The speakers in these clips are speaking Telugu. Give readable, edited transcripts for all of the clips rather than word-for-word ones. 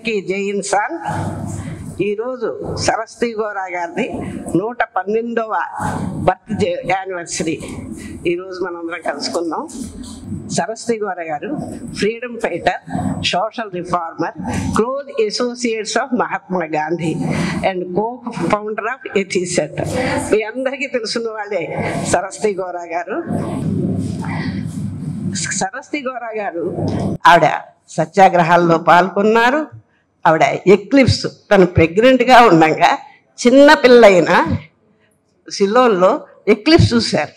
అందరికీ జై ఇన్సాన్. ఈరోజు సరస్వతి గౌరా గారిది 112వ బర్త్డే యానివర్సరీ. ఈరోజు మనందరం కలుసుకుందాం. Saraswathi Gora garu freedom fighter, social reformer, close associates of Mahatma Gandhi and co founder of ethics centre. మీ అందరికీ తెలుసున్న వాళ్ళే సరస్వతి గౌరా గారు. సరస్వతి గౌరా గారు ఆవిడ సత్యాగ్రహాల్లో పాల్గొన్నారు. ఆవిడ ఎక్లిప్స్, తను ప్రెగ్నెంట్గా ఉండగా చిన్న పిల్లైన సిలోన్లో ఎక్లిప్స్ చూశారు.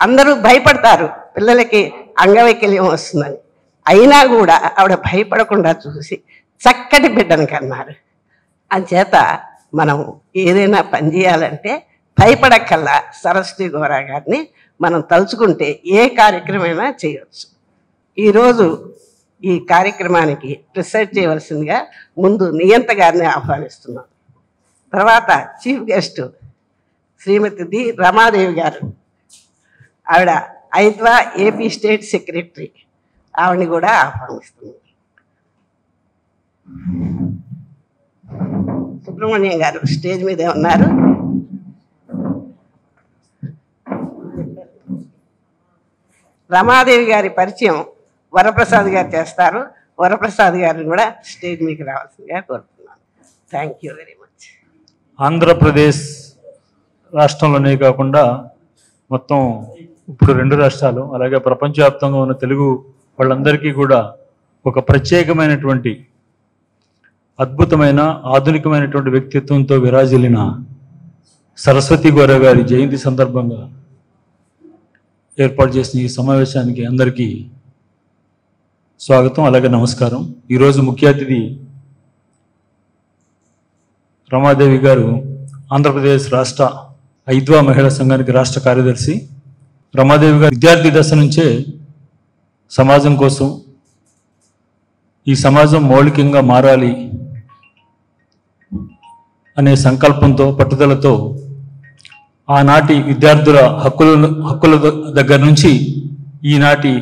అందరూ భయపడతారు పిల్లలకి అంగవైకల్యం వస్తుందని. అయినా కూడా ఆవిడ భయపడకుండా చూసి చక్కటి బిడ్డను కన్నారు. అంచేత మనం ఏదైనా పని చేయాలంటే భయపడక్కల్లా సరస్వతి గౌరా గారిని మనం తలుచుకుంటే ఏ కార్యక్రమమైనా చేయవచ్చు. ఈరోజు ఈ కార్యక్రమానికి ప్రిసైడ్ చేయవలసిందిగా ముందు నియంత గారిని ఆహ్వానిస్తున్నాం. తర్వాత చీఫ్ గెస్ట్ శ్రీమతి డి రమాదేవి గారు, ఆవిడ ఐద్వా ఏపీ స్టేట్ సెక్రటరీ, ఆవిడని కూడా ఆహ్వానిస్తున్నాం. సుబ్రహ్మణ్యం గారు స్టేజ్ మీదే ఉన్నారు. రమాదేవి గారి పరిచయం వరప్రసాద్ గారు చేస్తారు. వరప్రసాద్ గారిని కూడా స్టేజ్ మీకు రావాల్సిందిగా కోరుతున్నాను. Thank you very much. Andhra Pradesh రాష్ట్రంలోనే కాకుండా మొత్తం ఇప్పుడు 2 రాష్ట్రాలు, అలాగే ప్రపంచవ్యాప్తంగా ఉన్న తెలుగు వాళ్ళందరికీ కూడా ఒక ప్రత్యేకమైనటువంటి అద్భుతమైన ఆధునికమైనటువంటి వ్యక్తిత్వంతో విరాజిల్లిన సరస్వతి గౌరా గారి జయంతి సందర్భంగా ఏర్పాటు చేసిన ఈ సమావేశానికి అందరికీ స్వాగతం, అలాగే నమస్కారం. ఈరోజు ముఖ్య అతిథి రమాదేవి గారు, ఆంధ్రప్రదేశ్ రాష్ట్ర ఐద్వా మహిళా సంఘానికి రాష్ట్ర కార్యదర్శి. రమాదేవి గారు విద్యార్థి దశ నుంచే సమాజం కోసం, ఈ సమాజం మౌలికంగా మారాలి అనే సంకల్పంతో, పట్టుదలతో ఆనాటి విద్యార్థుల హక్కుల దగ్గర నుంచి ఈనాటి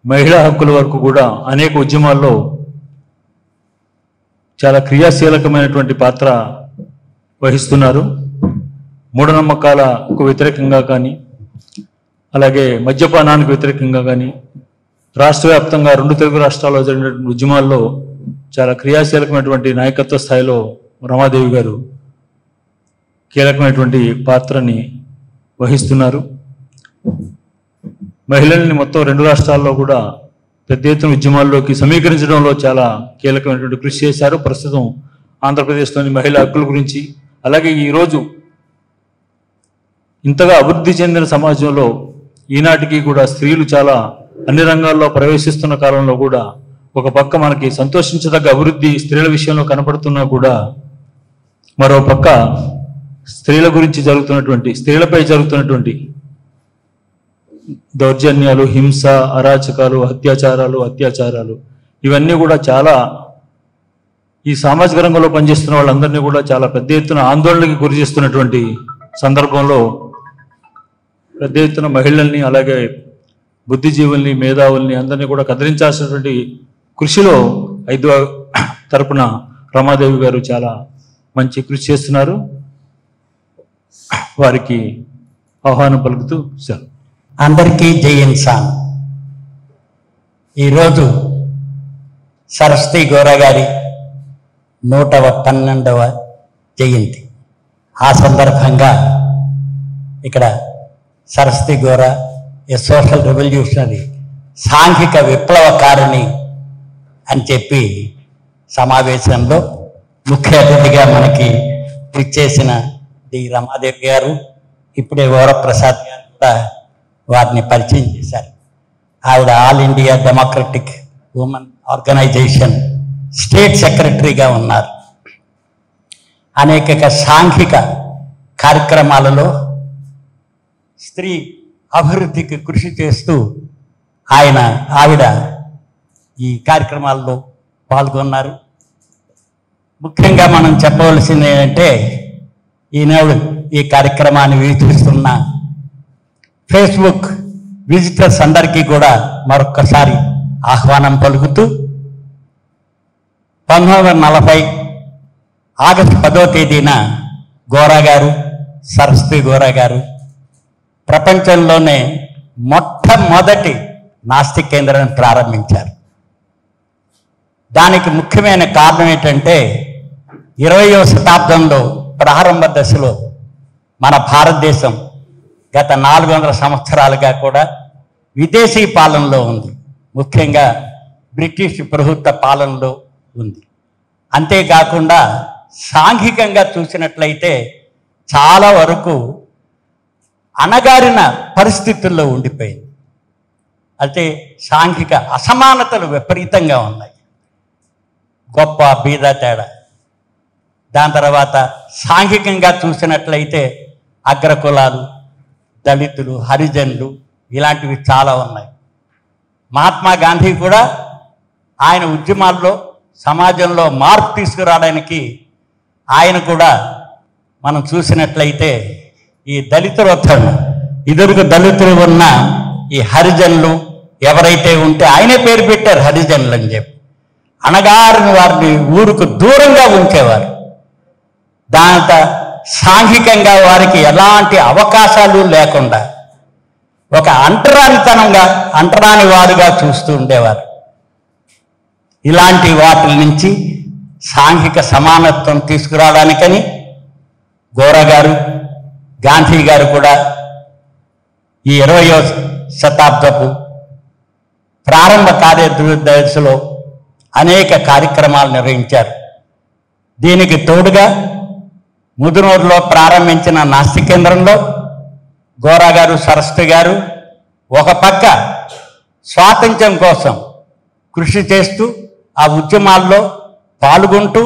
మహిళా హక్కుల వరకు కూడా అనేక ఉద్యమాల్లో చాలా పాత్ర వహిస్తున్నారు. మూఢనమ్మకాలకు వ్యతిరేకంగా కానీ, అలాగే మద్యపానానికి వ్యతిరేకంగా కానీ, రాష్ట్ర వ్యాప్తంగా 2 తెలుగు రాష్ట్రాల్లో జరిగినటువంటి ఉద్యమాల్లో చాలా క్రియాశీలకమైనటువంటి నాయకత్వ స్థాయిలో రమాదేవి గారు కీలకమైనటువంటి పాత్రని వహిస్తున్నారు. మహిళల్ని మొత్తం 2 రాష్ట్రాల్లో కూడా పెద్ద ఎత్తున ఉద్యమాల్లోకి సమీకరించడంలో చాలా కీలకమైనటువంటి కృషి చేశారు. ప్రస్తుతం ఆంధ్రప్రదేశ్లోని మహిళా హక్కుల గురించి, అలాగే ఈరోజు ఇంతగా అభివృద్ధి చెందిన సమాజంలో ఈనాటికి కూడా స్త్రీలు చాలా అన్ని రంగాల్లో ప్రవేశిస్తున్న కాలంలో కూడా ఒక పక్క మనకి సంతోషించదగ్గ అభివృద్ధి స్త్రీల విషయంలో కనపడుతున్నా కూడా మరో పక్క స్త్రీలపై జరుగుతున్నటువంటి దౌర్జన్యాలు, హింస, అరాచకాలు, అత్యాచారాలు ఇవన్నీ కూడా చాలా ఈ సామాజిక రంగంలో పనిచేస్తున్న వాళ్ళందరినీ కూడా చాలా పెద్ద ఎత్తున ఆందోళనకి గురి చేస్తున్నటువంటి సందర్భంలో పెద్ద ఎత్తున మహిళల్ని, అలాగే బుద్ధిజీవుల్ని, మేధావుల్ని అందరినీ కూడా కదిలించాల్సినటువంటి కృషిలో ఐద్వా తరపున రమాదేవి గారు చాలా మంచి కృషి చేస్తున్నారు. వారికి ఆహ్వానం పలుకుతూ సార్. అందరికీ జై ఇన్సాన్. ఈరోజు సరస్వతి గౌరా గారి 112వ జయంతి. ఆ సందర్భంగా ఇక్కడ సరస్వతి గౌరా ఏ సోషల్ రెవల్యూషనరీ, సాంఘిక విప్లవకారిణి అని చెప్పి సమావేశంలో ముఖ్య అతిథిగా మనకి ఇచ్చేసిన డి రమాదేవి గారు, ఇప్పుడే వరప్రసాద్ గారు కూడా వారిని పరిచయం చేశారు. ఆవిడ all India democratic women organisation state సెక్రటరీగా ఉన్నారు. అనేక సాంఘిక కార్యక్రమాలలో స్త్రీ అభివృద్ధికి కృషి చేస్తూ ఆవిడ ఈ కార్యక్రమాల్లో పాల్గొన్నారు. ముఖ్యంగా మనం చెప్పవలసింది ఏంటంటే, ఈనాడు ఈ కార్యక్రమాన్ని వీక్షిస్తున్న ఫేస్బుక్ విజిటర్స్ అందరికీ కూడా మరొక్కసారి ఆహ్వానం పలుకుతూ 1940 ఆగస్టు 10వ తేదీన గోరా గారు, సరస్వతి గోరా గారు ప్రపంచంలోనే మొట్టమొదటి నాస్తిక కేంద్రాన్ని ప్రారంభించారు. దానికి ముఖ్యమైన కారణం ఏంటంటే 20వ శతాబ్దంలో ప్రారంభ దశలో మన భారతదేశం గత 400 సంవత్సరాలుగా కూడా విదేశీ పాలనలో ఉంది. ముఖ్యంగా బ్రిటిష్ ప్రభుత్వ పాలనలో ఉంది. అంతేకాకుండా సాంఘికంగా చూసినట్లయితే చాలా వరకు అణగారిన పరిస్థితుల్లో ఉండిపోయింది. అయితే సాంఘిక అసమానతలు విపరీతంగా ఉన్నాయి. గొప్ప బీద తేడా. దాని తర్వాత సాంఘికంగా చూసినట్లయితే అగ్రకులాలు, దళితులు, హరిజనులు ఇలాంటివి చాలా ఉన్నాయి. మహాత్మా గాంధీ కూడా ఆయన ఉద్యమాల్లో సమాజంలో మార్పు తీసుకురావడానికి ఆయన కూడా మనం చూసినట్లయితే ఈ దళితులు ఇదివరకు దళితులు ఉన్న ఈ హరిజనులు ఎవరైతే ఉంటే ఆయనే పేరు పెట్టారు హరిజనులు అని చెప్పి. అణగారిన వారిని ఊరుకు దూరంగా ఉంచేవారు. దాంతో సాంఘికంగా వారికి ఎలాంటి అవకాశాలు లేకుండా ఒక అంటరాని వారుగా చూస్తూ ఉండేవారు. ఇలాంటి వాటి నుంచి సాంఘిక సమానత్వం తీసుకురావడానికని గోరా గారు, గాంధీ గారు కూడా ఈ 20వ శతాబ్దపు ప్రారంభ కార్యదర్శిలో అనేక కార్యక్రమాలు నిర్వహించారు. దీనికి తోడుగా ముదునూరులో ప్రారంభించిన నాస్తిక కేంద్రంలో గోరా గారు, సరస్వతి గారు ఒక పక్క స్వాతంత్ర్యం కోసం కృషి చేస్తూ ఆ ఉద్యమాల్లో పాల్గొంటూ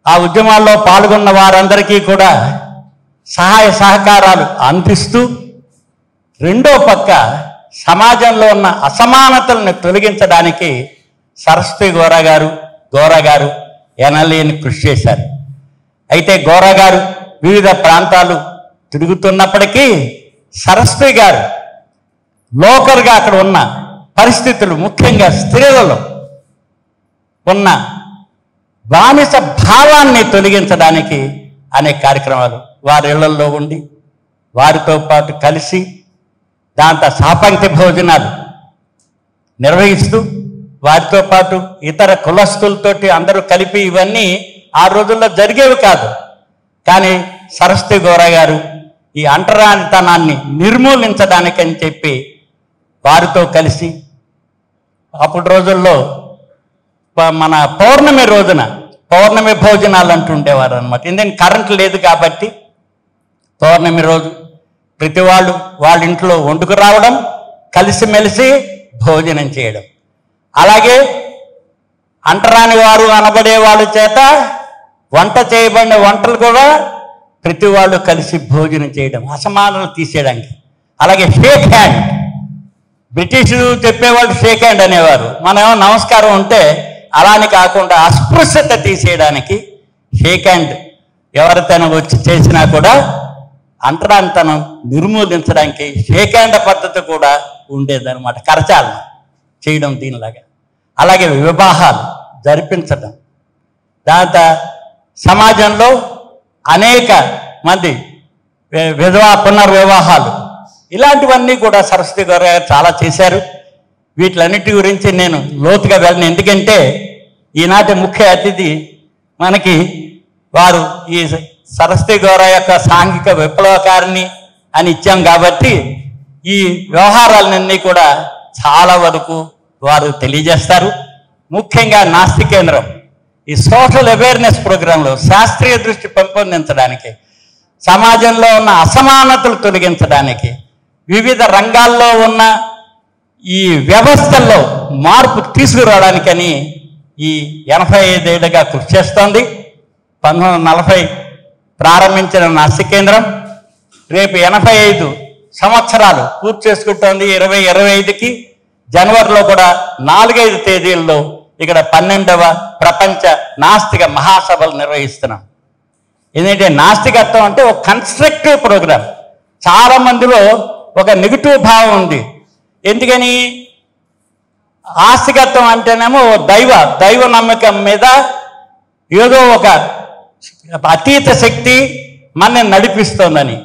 ఆ ఉద్యమాల్లో పాల్గొన్న వారందరికీ కూడా సహాయ సహకారాలు అందిస్తూ రెండో పక్క సమాజంలో ఉన్న అసమానతలను తొలగించడానికి సరస్వతి గోరా గారు ఎనలేని కృషి చేశారు. అయితే గోరా గారు వివిధ ప్రాంతాలు తిరుగుతున్నప్పటికీ సరస్వతి గారు లోకల్గా అక్కడ ఉన్న పరిస్థితులు, ముఖ్యంగా స్త్రీలలో ఉన్న బానిస భావాన్ని తొలగించడానికి అనేక కార్యక్రమాలు వారి ఇళ్లలో ఉండి వారితో పాటు కలిసి దాంతో సాపంక్తి భోజనాలు నిర్వహిస్తూ వారితో పాటు ఇతర కులస్తులతోటి అందరూ కలిపి ఇవన్నీ ఆ రోజుల్లో జరిగేవి కాదు. కానీ సరస్వతి గోరా గారు ఈ అంటరానితనాన్ని నిర్మూలించడానికని చెప్పి వారితో కలిసి అప్పుడు రోజుల్లో మన పౌర్ణమి రోజున పౌర్ణమి భోజనాలు అంటుండేవారు అనమాట. ఎందుకంటే కరెంట్ లేదు కాబట్టి పౌర్ణమి రోజు ప్రతి వాళ్ళు వాళ్ళ ఇంట్లో వండుకు రావడం, కలిసిమెలిసి భోజనం చేయడం. అలాగే అంటరాని వారు అనబడే వాళ్ళ చేత వంట చేయబడిన వంటలు కూడా ప్రతి వాళ్ళు కలిసి భోజనం చేయడం, అసమానతలు తీసేయడానికి. అలాగే షేక్ హ్యాండ్, బ్రిటిషు చెప్పేవాళ్ళు షేక్ హ్యాండ్ అనేవారు. మనమేమో నమస్కారం ఉంటే అలాని కాకుండా అస్పృశ్యత తీసేయడానికి షేక్ హ్యాండ్ ఎవరితోనో వచ్చి చేసినా కూడా అంటరానితనం నిర్మూలించడానికి షేక్ హ్యాండ్ పద్ధతి కూడా ఉండేదన్నమాట. కరచాలనం చేయడం దీనిలాగా. అలాగే వివాహాలు జరిపించడం, దాంతో సమాజంలో అనేక మంది పునర్వివాహాలు ఇలాంటివన్నీ కూడా సరస్వతి గారు చాలా చేశారు. వీటిలన్నిటి గురించి నేను లోతుగా వెళ్ళను, ఎందుకంటే ఈనాటి ముఖ్య అతిథి మనకి వారు ఈ సరస్వతి గౌర యొక్క సాంఘిక విప్లవకారిణి అని ఇచ్చాం కాబట్టి ఈ వ్యవహారాలన్నీ కూడా చాలా వరకు వారు తెలియజేస్తారు. ముఖ్యంగా నాస్తిక కేంద్రం ఈ సోషల్ అవేర్నెస్ ప్రోగ్రాంలో శాస్త్రీయ దృష్టి పెంపొందించడానికి, సమాజంలో ఉన్న అసమానతలు తొలగించడానికి, వివిధ రంగాల్లో ఉన్న ఈ వ్యవస్థల్లో మార్పు తీసుకురావడానికని ఈ 85 ఏళ్ళుగా కృషి చేస్తోంది. 1940 ప్రారంభించిన నాస్తిక కేంద్రం రేపు 85 సంవత్సరాలు పూర్తి చేసుకుంటోంది. 2025కి జనవరిలో కూడా 4-5 తేదీల్లో ఇక్కడ 12వ ప్రపంచ నాస్తిక మహాసభలు నిర్వహిస్తున్నాం. ఎందుకంటే నాస్తికత్వం అంటే ఒక కన్స్ట్రక్టివ్ ప్రోగ్రాం. చాలా మందిలో ఒక నెగిటివ్ భావం ఉంది. ఎందుకని ఆస్తికత్వం అంటేనేమో దైవ నమ్మకం మీద ఏదో ఒక అతీత శక్తి మనని నడిపిస్తోందని.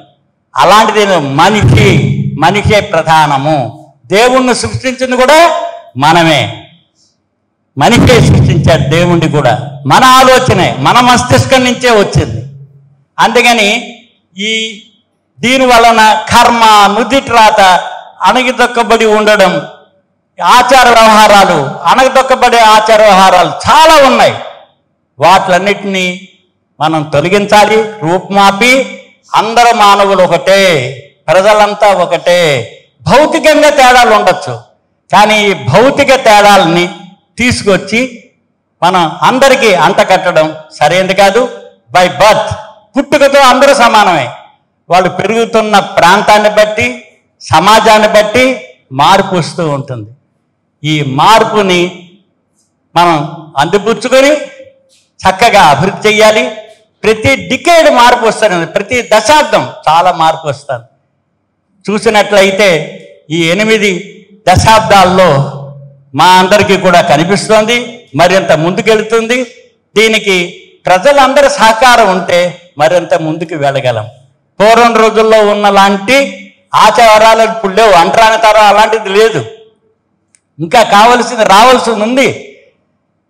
అలాంటిది మనిషే ప్రధానము. దేవుణ్ణి సృష్టించింది కూడా మనమే. మనిషే సృష్టించాడు దేవుణ్ణి కూడా. మన ఆలోచనే, మన మస్తిష్కం నుంచే వచ్చింది. అందుకని దీని వలన కర్మ, నుదిట్రాత, అణగిదొక్కబడి ఉండడం, ఆచార వ్యవహారాలు, అణగదొక్కబడే ఆచార వ్యవహారాలు చాలా ఉన్నాయి. వాటిలన్నిటినీ మనం తొలగించాలి. రూపుమాపి అందరూ మానవులు ఒకటే, ప్రజలంతా ఒకటే. భౌతికంగా తేడాలు ఉండొచ్చు, కానీ ఈ భౌతిక తేడాలని తీసుకొచ్చి మనం అందరికీ అంటకట్టడం సరైనది కాదు. బై బర్త్, పుట్టుకతో అందరూ సమానమే. వాళ్ళు పెరుగుతున్న ప్రాంతాన్ని బట్టి, సమాజాన్ని బట్టి మార్పు వస్తూ ఉంటుంది. ఈ మార్పుని మనం అందిపుచ్చుకొని చక్కగా అభివృద్ధి చెయ్యాలి. ప్రతి డికేడ్ మార్పు వస్తుంది, ప్రతి దశాబ్దం చాలా మార్పు వస్తుంది. చూసినట్లయితే ఈ 8 దశాబ్దాల్లో మా అందరికీ కూడా కనిపిస్తోంది, మరింత ముందుకెళ్తుంది. దీనికి ప్రజలందరి సహకారం ఉంటే మరింత ముందుకు వెళ్ళగలం. పూర్వం రోజుల్లో ఉన్న లాంటి ఆచారాలు ఇప్పుడు లేవు. అంటరాని తరం అలాంటిది లేదు. ఇంకా రావాల్సింది ఉంది.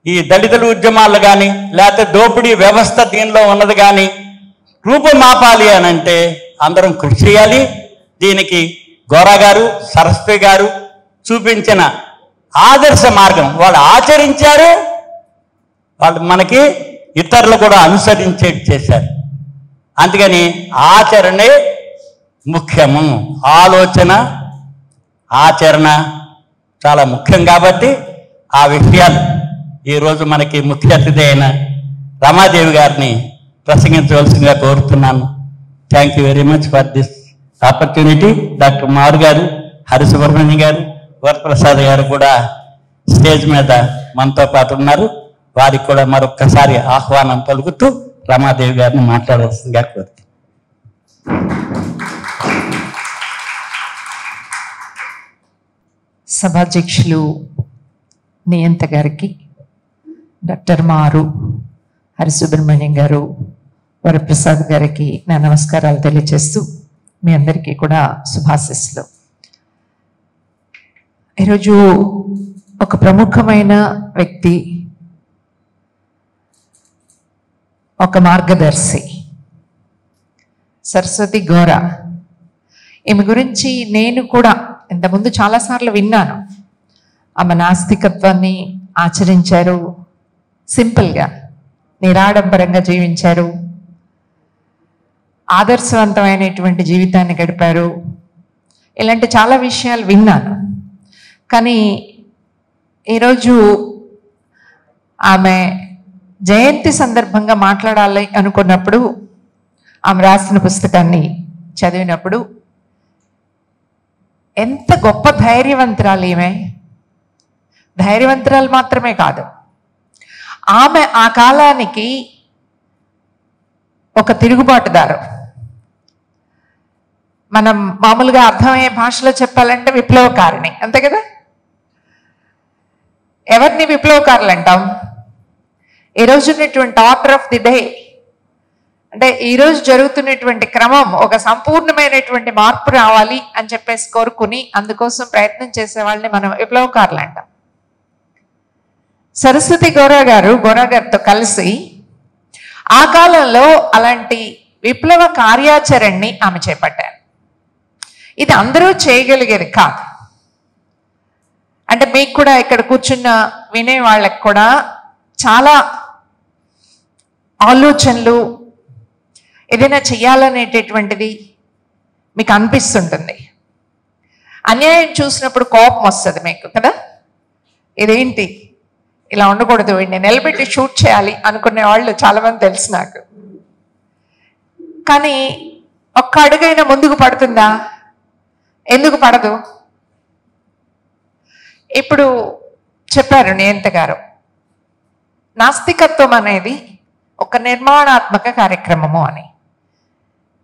ఈ దళితుల ఉద్యమాలు కానీ, లేకపోతే దోపిడీ వ్యవస్థ దీనిలో ఉన్నది కానీ రూపుమాపాలి అని అంటే అందరం కృషి చేయాలి. దీనికి గోరా గారు, సరస్వతి గారు చూపించిన ఆదర్శ మార్గం వాళ్ళు ఆచరించారు. వాళ్ళు మనకి ఇతరులు కూడా అనుసరించేది చేశారు. అందుకని ఆచరణే ముఖ్యము. ఆచరణ చాలా ముఖ్యం. కాబట్టి ఆ విషయాలు ఈరోజు మనకి ముఖ్య అతిథి అయిన రమాదేవి గారిని ప్రసంగించవలసిందిగా కోరుతున్నాను. Thank you very much for this opportunity. Doctor మారు గారు, హరిసుబ్రహ్మణ్యం గారు, వరప్రసాద్ గారు కూడా స్టేజ్ మీద మనతో పాటు ఉన్నారు. వారికి కూడా మరొక్కసారి ఆహ్వానం పలుకుతూ రమాదేవి గారిని మాట్లాడాల్సిందిగా కోరుతున్నాను. సభాధ్యక్షులు నియంత గారికి, డాక్టర్ మారు, హరిసుబ్రహ్మణ్యం గారు, వరప్రసాద్ గారికి నా నమస్కారాలు తెలియజేస్తూ మీ అందరికీ కూడా శుభాశీస్సులు. ఈరోజు ఒక ప్రముఖమైన వ్యక్తి, ఒక మార్గదర్శి, సరస్వతి గోరా. ఈమె గురించి నేను కూడా ఇంతకుముందు చాలాసార్లు విన్నాను. ఆమె నాస్తికత్వాన్ని ఆచరించారు, సింపుల్గా నిరాడంబరంగా జీవించారు, ఆదర్శవంతమైనటువంటి జీవితాన్ని గడిపారు. ఇలాంటి చాలా విషయాలు విన్నాను. కానీ ఈరోజు ఆమె జయంతి సందర్భంగా మాట్లాడాలి అనుకున్నప్పుడు, ఆమె రాసిన పుస్తకాన్ని చదివినప్పుడు ఎంత గొప్ప ధైర్యవంతురాలు ఈమె. ధైర్యవంతురాలు మాత్రమే కాదు, ఆమె ఆ కాలానికి ఒక తిరుగుబాటుదారు. మనం మామూలుగా అర్థమయ్యే భాషలో చెప్పాలంటే విప్లవకారిణి, అంతే కదా. ఎవరిని విప్లవకారులు అంటాం? ఈరోజు ఉన్నటువంటి ఆర్డర్ ఆఫ్ ది డే, అంటే ఈరోజు జరుగుతున్నటువంటి క్రమం, ఒక సంపూర్ణమైనటువంటి మార్పు రావాలి అని చెప్పేసి కోరుకుని అందుకోసం ప్రయత్నం చేసే వాళ్ళని మనం విప్లవకారులు అంటాం. సరస్వతి గోరా గారితో కలిసి ఆ కాలంలో అలాంటి విప్లవ కార్యాచరణని ఆమె చేపట్టారు. ఇది అందరూ చేయగలిగేది కాదు. అంటే మీకు కూడా ఇక్కడ కూర్చున్న వినే వాళ్ళకి కూడా చాలా ఆలోచనలు, ఏదైనా చెయ్యాలనేటటువంటిది మీకు అనిపిస్తుంటుంది. అన్యాయం చూసినప్పుడు కోపం వస్తుంది మీకు కదా. ఇదేంటి ఇలా ఉండకూడదు, వీడిని నిలబెట్టి షూట్ చేయాలి అనుకునే వాళ్ళు చాలామంది తెలుసు నాకు. కానీ ఒక్క అడుగైనా ముందుకు పడుతుందా? ఎందుకు పడదు? ఇప్పుడు చెప్పారు నియంత గారు, నాస్తికత్వం అనేది ఒక నిర్మాణాత్మక కార్యక్రమము అని.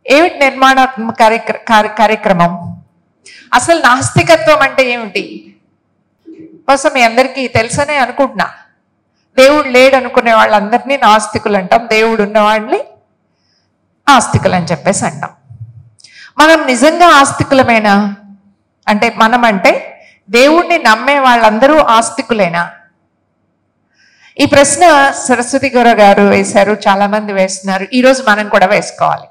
ఏమిటి నిర్మాణాత్మక కార్యక్రమం? అసలు నాస్తికత్వం అంటే ఏమిటి? బహుశా మీ అందరికీ తెలుసనే అనుకుంటున్నా. దేవుడు లేడు అనుకునే వాళ్ళందరినీ నాస్తికులు అంటాం, దేవుడు ఉన్నవాళ్ళని ఆస్తికులు అని చెప్పేసి అంటాం. మనం నిజంగా ఆస్తికులమేనా? అంటే మనం అంటే దేవుణ్ణి నమ్మే వాళ్ళందరూ ఆస్తికులేనా? ఈ ప్రశ్న సరస్వతి గారు వేశారు, చాలా మంది వేస్తున్నారు. ఈరోజు మనం కూడా వేసుకోవాలి.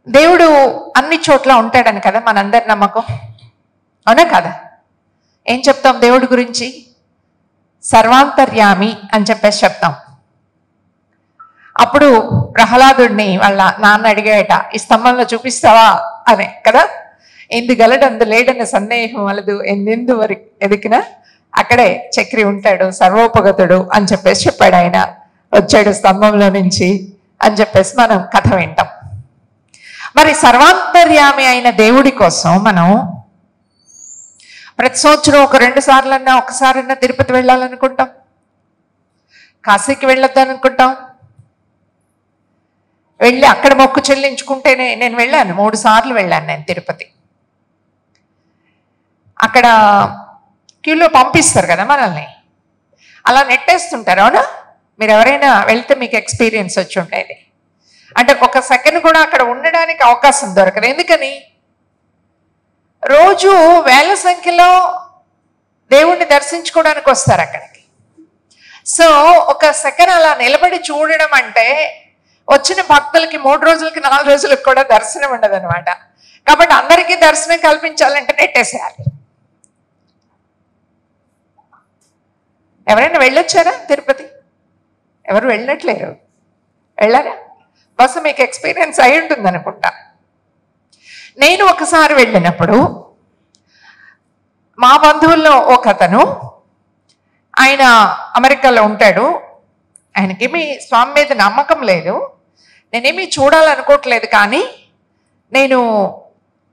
దేవుడు అన్ని చోట్ల ఉంటాడని కదా మనందరి నమ్మకం, అవునా కదా? ఏం చెప్తాం దేవుడి గురించి? సర్వాంతర్యామి అని చెప్పేసి చెప్తాం. అప్పుడు ప్రహ్లాదుడిని వాళ్ళ నాన్న అడిగాట, ఈ స్తంభంలో చూపిస్తావా అనే కదా. ఎందుగలడు అందు లేడన్న సందేహం వలదు, ఎందెందు వరకు ఎదికినా అక్కడే చక్రి ఉంటాడు సర్వోపగతుడు అని చెప్పేసి చెప్పాడు. ఆయన వచ్చాడు స్తంభంలో నుంచి అని చెప్పేసి మనం కథ వింటాం. మరి సర్వాంతర్యామి అయిన దేవుడి కోసం మనం ప్రతి సంవత్సరం ఒక 2 సార్లన్నా ఒకసారన్నా తిరుపతి వెళ్ళాలనుకుంటాం, కాశీకి వెళ్ళొద్దానుకుంటాం. వెళ్ళి అక్కడ మొక్కు చెల్లించుకుంటేనే, నేను వెళ్ళాను 3 సార్లు వెళ్ళాను నేను తిరుపతి. అక్కడ క్యూలో పంపిస్తారు కదా మనల్ని, అలా నెట్టేస్తుంటారు. అవునా? మీరు ఎవరైనా వెళ్తే మీకు ఎక్స్పీరియన్స్ వచ్చి ఉండేది. అంటే ఒక సెకండ్ కూడా అక్కడ ఉండడానికి అవకాశం దొరకదు. ఎందుకని? రోజు వేల సంఖ్యలో దేవుణ్ణి దర్శించుకోవడానికి వస్తారు అక్కడికి. సో ఒక సెకండ్ అలా నిలబడి చూడడం అంటే వచ్చిన భక్తులకి 3 రోజులకి 4 రోజులకు కూడా దర్శనం ఉండదు అనమాట. కాబట్టి అందరికీ దర్శనం కల్పించాలంటే నెట్టేసేయాలి. ఎవరైనా వెళ్ళొచ్చారా తిరుపతి? ఎవరు వెళ్ళట్లేరు. వెళ్ళారా? బస్సు మీకు ఎక్స్పీరియన్స్ అయి ఉంటుంది అనుకుంటా. నేను ఒకసారి వెళ్ళినప్పుడు మా బంధువుల్లో ఒక అతను, ఆయన అమెరికాలో ఉంటాడు. ఆయనకేమీ స్వామి మీద నమ్మకం లేదు, నేనేమీ చూడాలనుకోవట్లేదు. కానీ నేను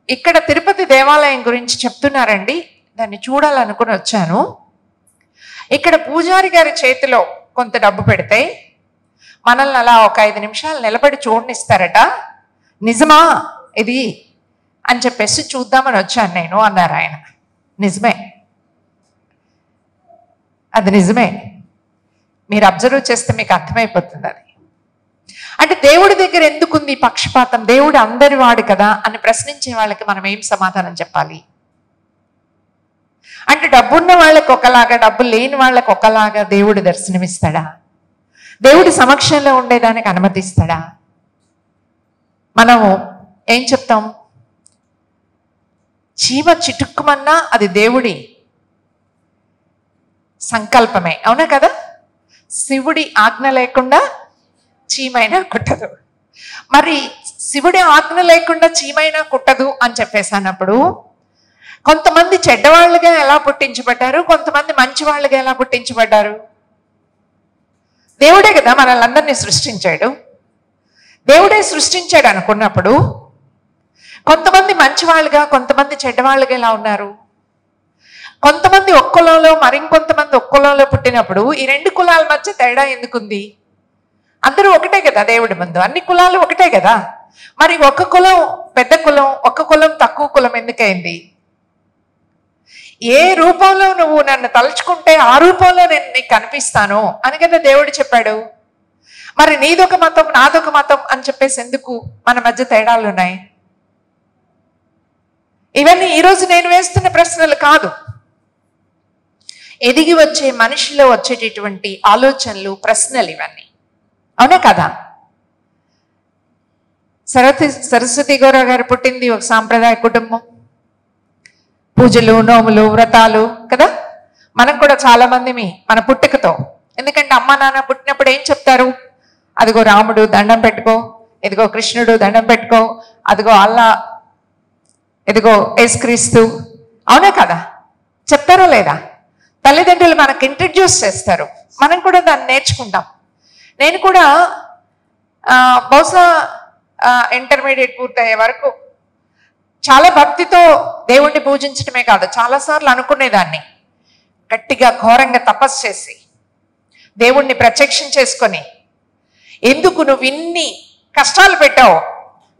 ఇక్కడ తిరుపతి దేవాలయం గురించి చెప్తున్నారండి, దాన్ని చూడాలనుకుని వచ్చాను. ఇక్కడ పూజారి గారి చేతిలో కొంత డబ్బు పెడితే మనల్ని అలా ఒక 5 నిమిషాలు నిలబడి చూడనిస్తారట. నిజమా ఇది అని చెప్పేసి చూద్దామని వచ్చాను నేను అన్నారు ఆయన. నిజమే, అది నిజమే. మీరు అబ్జర్వ్ చేస్తే మీకు అర్థమైపోతుంది అది. అంటే దేవుడి దగ్గర ఎందుకుంది పక్షపాతం? దేవుడు అందరి వాడు కదా అని ప్రశ్నించే వాళ్ళకి మనం ఏం సమాధానం చెప్పాలి? అంటే డబ్బున్న వాళ్ళకి ఒకలాగా, డబ్బు లేని వాళ్ళకి ఒకలాగా దేవుడు దర్శనమిస్తాడా? దేవుడి సమక్షంలో ఉండేదానికి అనుమతిస్తాడా? మనము ఏం చెప్తాం? చీమ చిటుక్కుమన్నా అది దేవుడి సంకల్పమే, అవునా కదా? శివుడి ఆజ్ఞ లేకుండా చీమైనా కుట్టదు. మరి శివుడి ఆజ్ఞ లేకుండా చీమైనా కుట్టదు అని చెప్పేసానప్పుడు కొంతమంది చెడ్డవాళ్ళుగా ఎలా పుట్టించబడ్డారు, కొంతమంది మంచి వాళ్ళుగా ఎలా పుట్టించబడ్డారు? దేవుడే కదా మనల్ని అందరినీ సృష్టించాడు. దేవుడే సృష్టించాడు అనుకున్నప్పుడు కొంతమంది మంచి వాళ్ళుగా, కొంతమంది చెడ్డవాళ్ళుగా ఎలా ఉన్నారు? కొంతమంది ఒక్క కులంలో, మరింకొంతమంది ఒక్క కులంలో పుట్టినప్పుడు ఈ 2 కులాల మధ్య తేడా ఎందుకుంది? అందరూ ఒకటే కదా దేవుడి ముందు, అన్ని కులాలు ఒకటే కదా. మరి ఒక కులం పెద్ద కులం, ఒక కులం తక్కువ కులం ఎందుకైంది? ఏ రూపంలో నువ్వు నన్ను తలుచుకుంటే ఆ రూపంలో నేను నీకు కనిపిస్తాను అని కదా దేవుడు చెప్పాడు. మరి నీదొక మతం నాదొక మతం అని చెప్పేసి ఎందుకు మన మధ్య తేడాలు ఉన్నాయి? ఇవన్నీ ఈరోజు నేను వేస్తున్న ప్రశ్నలు కాదు, ఎదిగి వచ్చే మనిషిలో వచ్చేటటువంటి ఆలోచనలు, ప్రశ్నలు ఇవన్నీ, అవునా కదా? సరస్వతి గారు పుట్టింది ఒక సాంప్రదాయ కుటుంబం, పూజలు, నోములు, వ్రతాలు కదా. మనం కూడా చాలా మంది మన పుట్టుకతో, ఎందుకంటే అమ్మ నాన్న పుట్టినప్పుడు ఏం చెప్తారు? అదిగో రాముడు దండం పెట్టుకో, ఇదిగో కృష్ణుడు దండం పెట్టుకో, అదిగో అల్లా, ఇదిగో యేసుక్రీస్తు, అవునా కదా? చెప్తారో లేదా? తల్లిదండ్రులు మనకు ఇంట్రడ్యూస్ చేస్తారు, మనం కూడా దాన్ని నేర్చుకుంటాం. నేను కూడా బహుశా ఇంటర్మీడియట్ పూర్తయ్యే వరకు చాలా భక్తితో దేవుణ్ణి పూజించడమే కాదు, చాలాసార్లు అనుకునేదాన్ని, గట్టిగా ఘోరంగా తపస్సు చేసి దేవుణ్ణి ప్రత్యక్షం చేసుకొని, ఎందుకు నువ్వు ఇన్ని కష్టాలు పెట్టావు?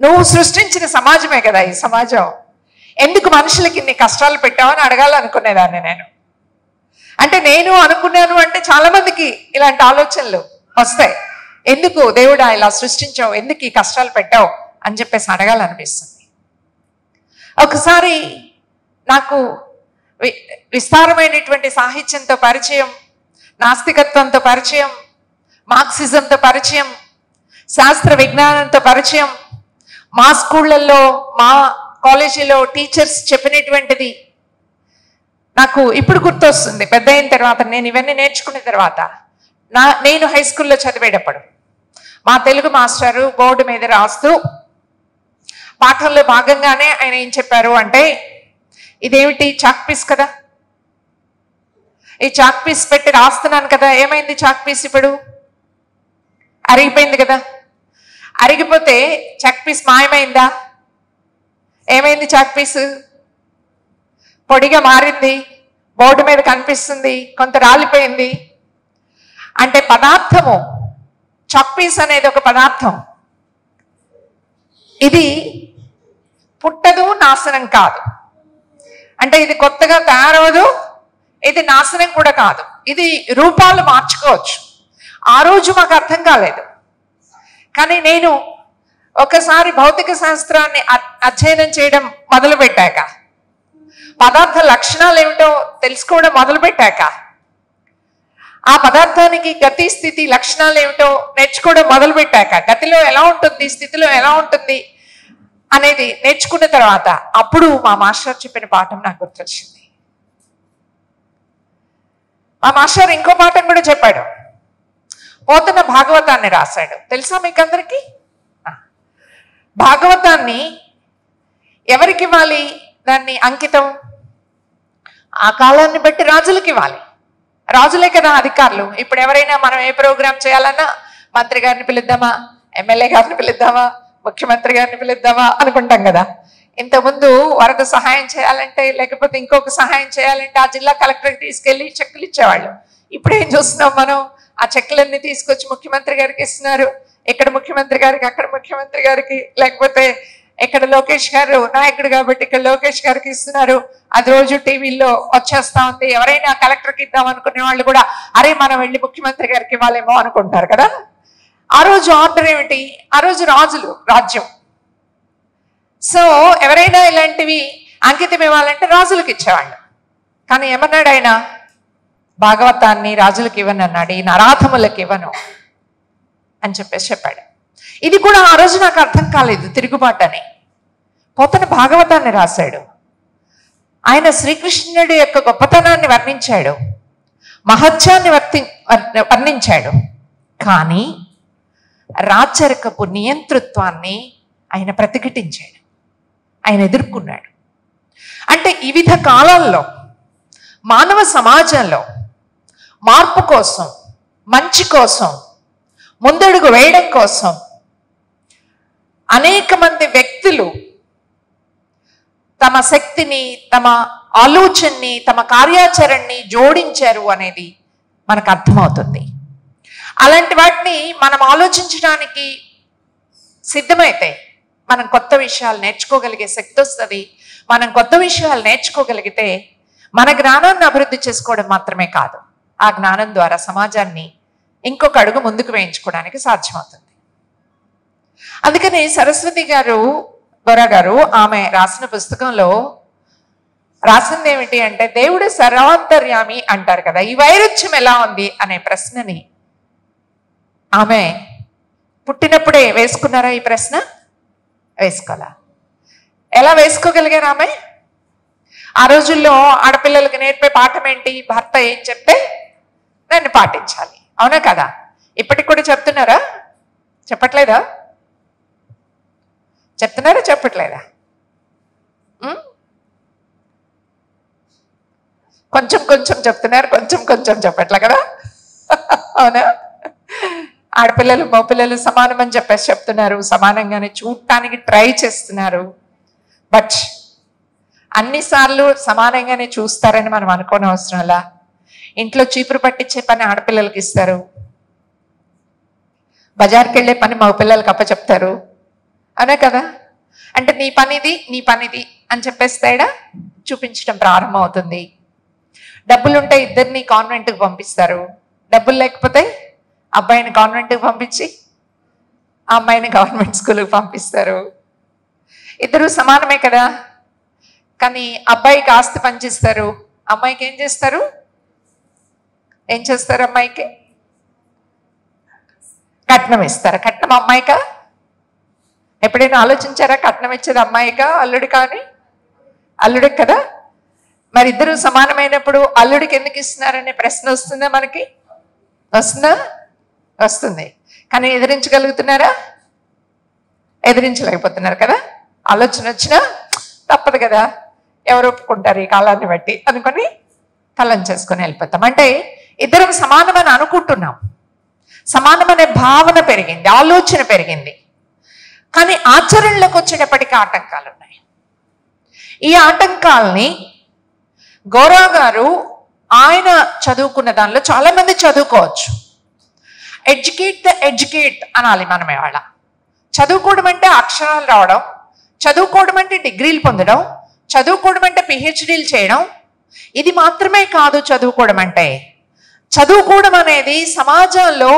నువ్వు సృష్టించిన సమాజమే కదా ఈ సమాజం, ఎందుకు మనుషులకి ఇన్ని కష్టాలు పెట్టావని అడగాలనుకునేదాన్ని నేను. అంటే నేను అనుకున్నాను అంటే చాలా మందికి ఇలాంటి ఆలోచనలు వస్తాయి. ఎందుకు దేవుడా ఇలా సృష్టించావు, ఎందుకు ఈ కష్టాలు పెట్టావు అని చెప్పేసి అడగాలనిపిస్తుంది. ఒకసారి నాకు విస్తారమైనటువంటి సాహిత్యంతో పరిచయం, నాస్తికత్వంతో పరిచయం, మార్క్సిజంతో పరిచయం, శాస్త్ర విజ్ఞానంతో పరిచయం, మా స్కూళ్ళల్లో మా కాలేజీలో టీచర్స్ చెప్పినటువంటిది నాకు ఇప్పుడు గుర్తొస్తుంది. పెద్ద అయిన తర్వాత నేను ఇవన్నీ నేర్చుకున్న తర్వాత నేను హై స్కూల్లో చదివేటప్పుడు మా తెలుగు మాస్టారు బోర్డు మీద రాస్తూ పాఠంలో భాగంగానే ఆయన ఏం చెప్పారు అంటే, ఇదేమిటి చాక్ పీస్ కదా, ఈ చాక్ పీస్ పెట్టి రాస్తున్నాను కదా, ఏమైంది చాక్ పీస్ ఇప్పుడు అరిగిపోయింది కదా, అరిగిపోతే చాక్ పీస్ మాయమైందా, ఏమైంది చాక్ పీస్ పొడిగా మారింది, బోర్డు మీద కనిపిస్తుంది, కొంత రాలిపోయింది. అంటే పదార్థము చాక్ పీస్ అనేది ఒక పదార్థం, ఇది పుట్టదు, నాశనం కాదు. అంటే ఇది కొత్తగా తయారవదు, ఇది నాశనం కూడా కాదు, ఇది రూపాలు మార్చుకోవచ్చు. ఆ రోజు మాకు అర్థం కాలేదు. కానీ నేను ఒకసారి భౌతిక శాస్త్రాన్ని అధ్యయనం చేయడం మొదలుపెట్టాక, పదార్థ లక్షణాలు ఏమిటో తెలుసుకోవడం మొదలుపెట్టాక, ఆ పదార్థానికి గతి స్థితి లక్షణాలు ఏమిటో నేర్చుకోవడం మొదలుపెట్టాక, గతిలో ఎలా ఉంటుంది, స్థితిలో ఎలా ఉంటుంది అనేది నేర్చుకున్న తర్వాత అప్పుడు మా మాస్టర్ చెప్పిన పాఠం నాకు గుర్తొచ్చింది. మా మాస్టర్ ఇంకో పాఠం కూడా చెప్పాడు. పోతన భాగవతాన్ని రాశాడు, తెలుసా మీకు అందరికీ? భాగవతాన్ని ఎవరికి ఇవ్వాలి, దాన్ని అంకితం ఆ కాలాన్ని బట్టి రాజులకి ఇవ్వాలి. రాజులే కదా అధికారులు. ఇప్పుడు ఎవరైనా మనం ఏ ప్రోగ్రాం చేయాలన్నా మంత్రి గారిని పిలుద్దామా, ఎమ్మెల్యే గారిని పిలుద్దామా, ముఖ్యమంత్రి గారిని పిలుద్దామా అనుకుంటాం కదా. ఇంతకుముందు వరద సహాయం చేయాలంటే, లేకపోతే ఇంకొక సహాయం చేయాలంటే ఆ జిల్లా కలెక్టర్కి తీసుకెళ్లి చెక్కులు ఇచ్చేవాళ్ళు. ఇప్పుడు ఏం చూస్తున్నాం మనం, ఆ చెక్కులన్నీ తీసుకొచ్చి ముఖ్యమంత్రి గారికి ఇస్తున్నారు. ఇక్కడ ముఖ్యమంత్రి గారికి, అక్కడ ముఖ్యమంత్రి గారికి, లేకపోతే ఇక్కడ లోకేష్ గారు నాయకుడు కాబట్టి ఇక్కడ లోకేష్ గారికి ఇస్తున్నారు. అది రోజు టీవీల్లో వచ్చేస్తా ఉంది. ఎవరైనా కలెక్టర్కి ఇద్దాం అనుకునే వాళ్ళు కూడా అరే మనం వెళ్ళి ముఖ్యమంత్రి గారికి ఇవ్వాలేమో అనుకుంటారు కదా. ఆ రోజు ఆర్డర్ ఏమిటి, ఆ రోజు రాజులు రాజ్యం. సో ఎవరైనా ఇలాంటివి అంకితం ఇవ్వాలంటే రాజులకు ఇచ్చేవాళ్ళు. కానీ ఏమన్నాడు ఆయన, భాగవతాన్ని రాజులకు ఇవ్వను అన్నాడు, ఈ నరాధములకు ఇవ్వను అని చెప్పేసి చెప్పాడు. ఇది కూడా ఆ రోజు నాకు అర్థం కాలేదు, తిరుగుబాటు అని. పోతన భాగవతాన్ని రాశాడు. ఆయన శ్రీకృష్ణుడి యొక్క గొప్పతనాన్ని వర్ణించాడు, మహత్యాన్ని వర్ణించాడు. కానీ రాచరికపు నియంతృత్వాన్ని ఆయన ప్రతిఘటించాడు, ఆయన ఎదుర్కొన్నాడు. అంటే వివిధ కాలాల్లో మానవ సమాజంలో మార్పు కోసం, మంచి కోసం, ముందడుగు వేయడం కోసం అనేక మంది వ్యక్తులు తమ శక్తిని, తమ ఆలోచనని, తమ కార్యాచరణని జోడించారు అనేది మనకు అర్థమవుతుంది. అలాంటి వాటిని మనం ఆలోచించడానికి సిద్ధమైతే మనం కొత్త విషయాలు నేర్చుకోగలిగే శక్తి వస్తుంది. మనం కొత్త విషయాలు నేర్చుకోగలిగితే మన జ్ఞానాన్ని అభివృద్ధి చేసుకోవడం మాత్రమే కాదు, ఆ జ్ఞానం ద్వారా సమాజాన్ని ఇంకొక అడుగు ముందుకు వేయించుకోవడానికి సాధ్యమవుతుంది. అందుకని సరస్వతి గారు, గొర్ర గారు, ఆమె రాసిన పుస్తకంలో రాసింది ఏమిటి అంటే, దేవుడు సర్వాంతర్యామి అంటారు కదా, ఈ వైరుధ్యం ఎలా ఉంది అనే ప్రశ్నని ఆమె పుట్టినప్పుడే వేసుకున్నారా? ఈ ప్రశ్న వేసుకోవాలా? ఎలా వేసుకోగలిగారు ఆమె? ఆ రోజుల్లో ఆడపిల్లలకి నేర్పే పాఠం ఏంటి, భర్త ఏం చెప్తే దాన్ని పాటించాలి, అవునా కదా? ఇప్పటికి కూడా చెప్తున్నారా? చెప్పట్లేదా? చెప్తున్నారా చెప్పట్లేదా? కొంచెం కొంచెం చెప్తున్నారు, కొంచెం కొంచెం చెప్పట్లే కదా, అవునా? ఆడపిల్లలు మగపిల్లలు సమానం అని చెప్పేసి చెప్తున్నారు, సమానంగానే చూడటానికి ట్రై చేస్తున్నారు. బట్ అన్నిసార్లు సమానంగానే చూస్తారని మనం అనుకోని అవసరంలా. ఇంట్లో చీపురు పట్టించే పని ఆడపిల్లలకి ఇస్తారు, బజార్కి వెళ్ళే పని మగపిల్లలకి అప్పచెప్తారు, అవునా కదా? అంటే నీ పనిది, నీ పనిది అని చెప్పేసి తేడా చూపించడం ప్రారంభమవుతుంది. డబ్బులుంటే ఇద్దరిని కాన్వెంట్కి పంపిస్తారు, డబ్బులు లేకపోతే అబ్బాయిని కాన్వెంట్కి పంపించి ఆ అమ్మాయిని గవర్నమెంట్ స్కూల్కి పంపిస్తారు. ఇద్దరు సమానమే కదా. కానీ అబ్బాయికి ఆస్తి పంచిస్తారు, అమ్మాయికి ఏం చేస్తారు? అమ్మాయికి కట్నం ఇస్తారు. కట్నం అమ్మాయికా? ఎప్పుడైనా ఆలోచించారా? కట్నం ఇచ్చేది అమ్మాయికా అల్లుడి కానీ? అల్లుడికి కదా. మరి ఇద్దరు సమానమైనప్పుడు అల్లుడికి ఎందుకు ఇస్తున్నారనే ప్రశ్న వస్తుందా మనకి? వస్తుందా? వస్తుంది. కానీ ఎదిరించగలుగుతున్నారా? ఎదిరించలేకపోతున్నారు కదా. ఆలోచన వచ్చినా తప్పదు కదా, ఎవరు ఒప్పుకుంటారు ఈ కాలాన్ని బట్టి అనుకొని కలం చేసుకొని వెళ్ళిపోతాం. అంటే ఇద్దరం సమానమని అనుకుంటున్నాం, సమానమనే భావన పెరిగింది, ఆలోచన పెరిగింది. కానీ ఆచరణలోకి వచ్చేటప్పటికీ ఆటంకాలు ఉన్నాయి. ఈ ఆటంకాలని గౌరవ్ గారు ఆయన చదువుకున్న దానిలో చాలా మంది చదువుకోవచ్చు. ఎడ్యుకేట్ అనాలి మనం ఇవాళ. చదువుకోవడం అంటే అక్షరాలు రావడం, చదువుకోవడం అంటే డిగ్రీలు పొందడం, చదువుకోవడం అంటే పిహెచ్డీలు చేయడం, ఇది మాత్రమే కాదు. చదువుకోవడం అంటే, చదువుకోవడం అనేది సమాజంలో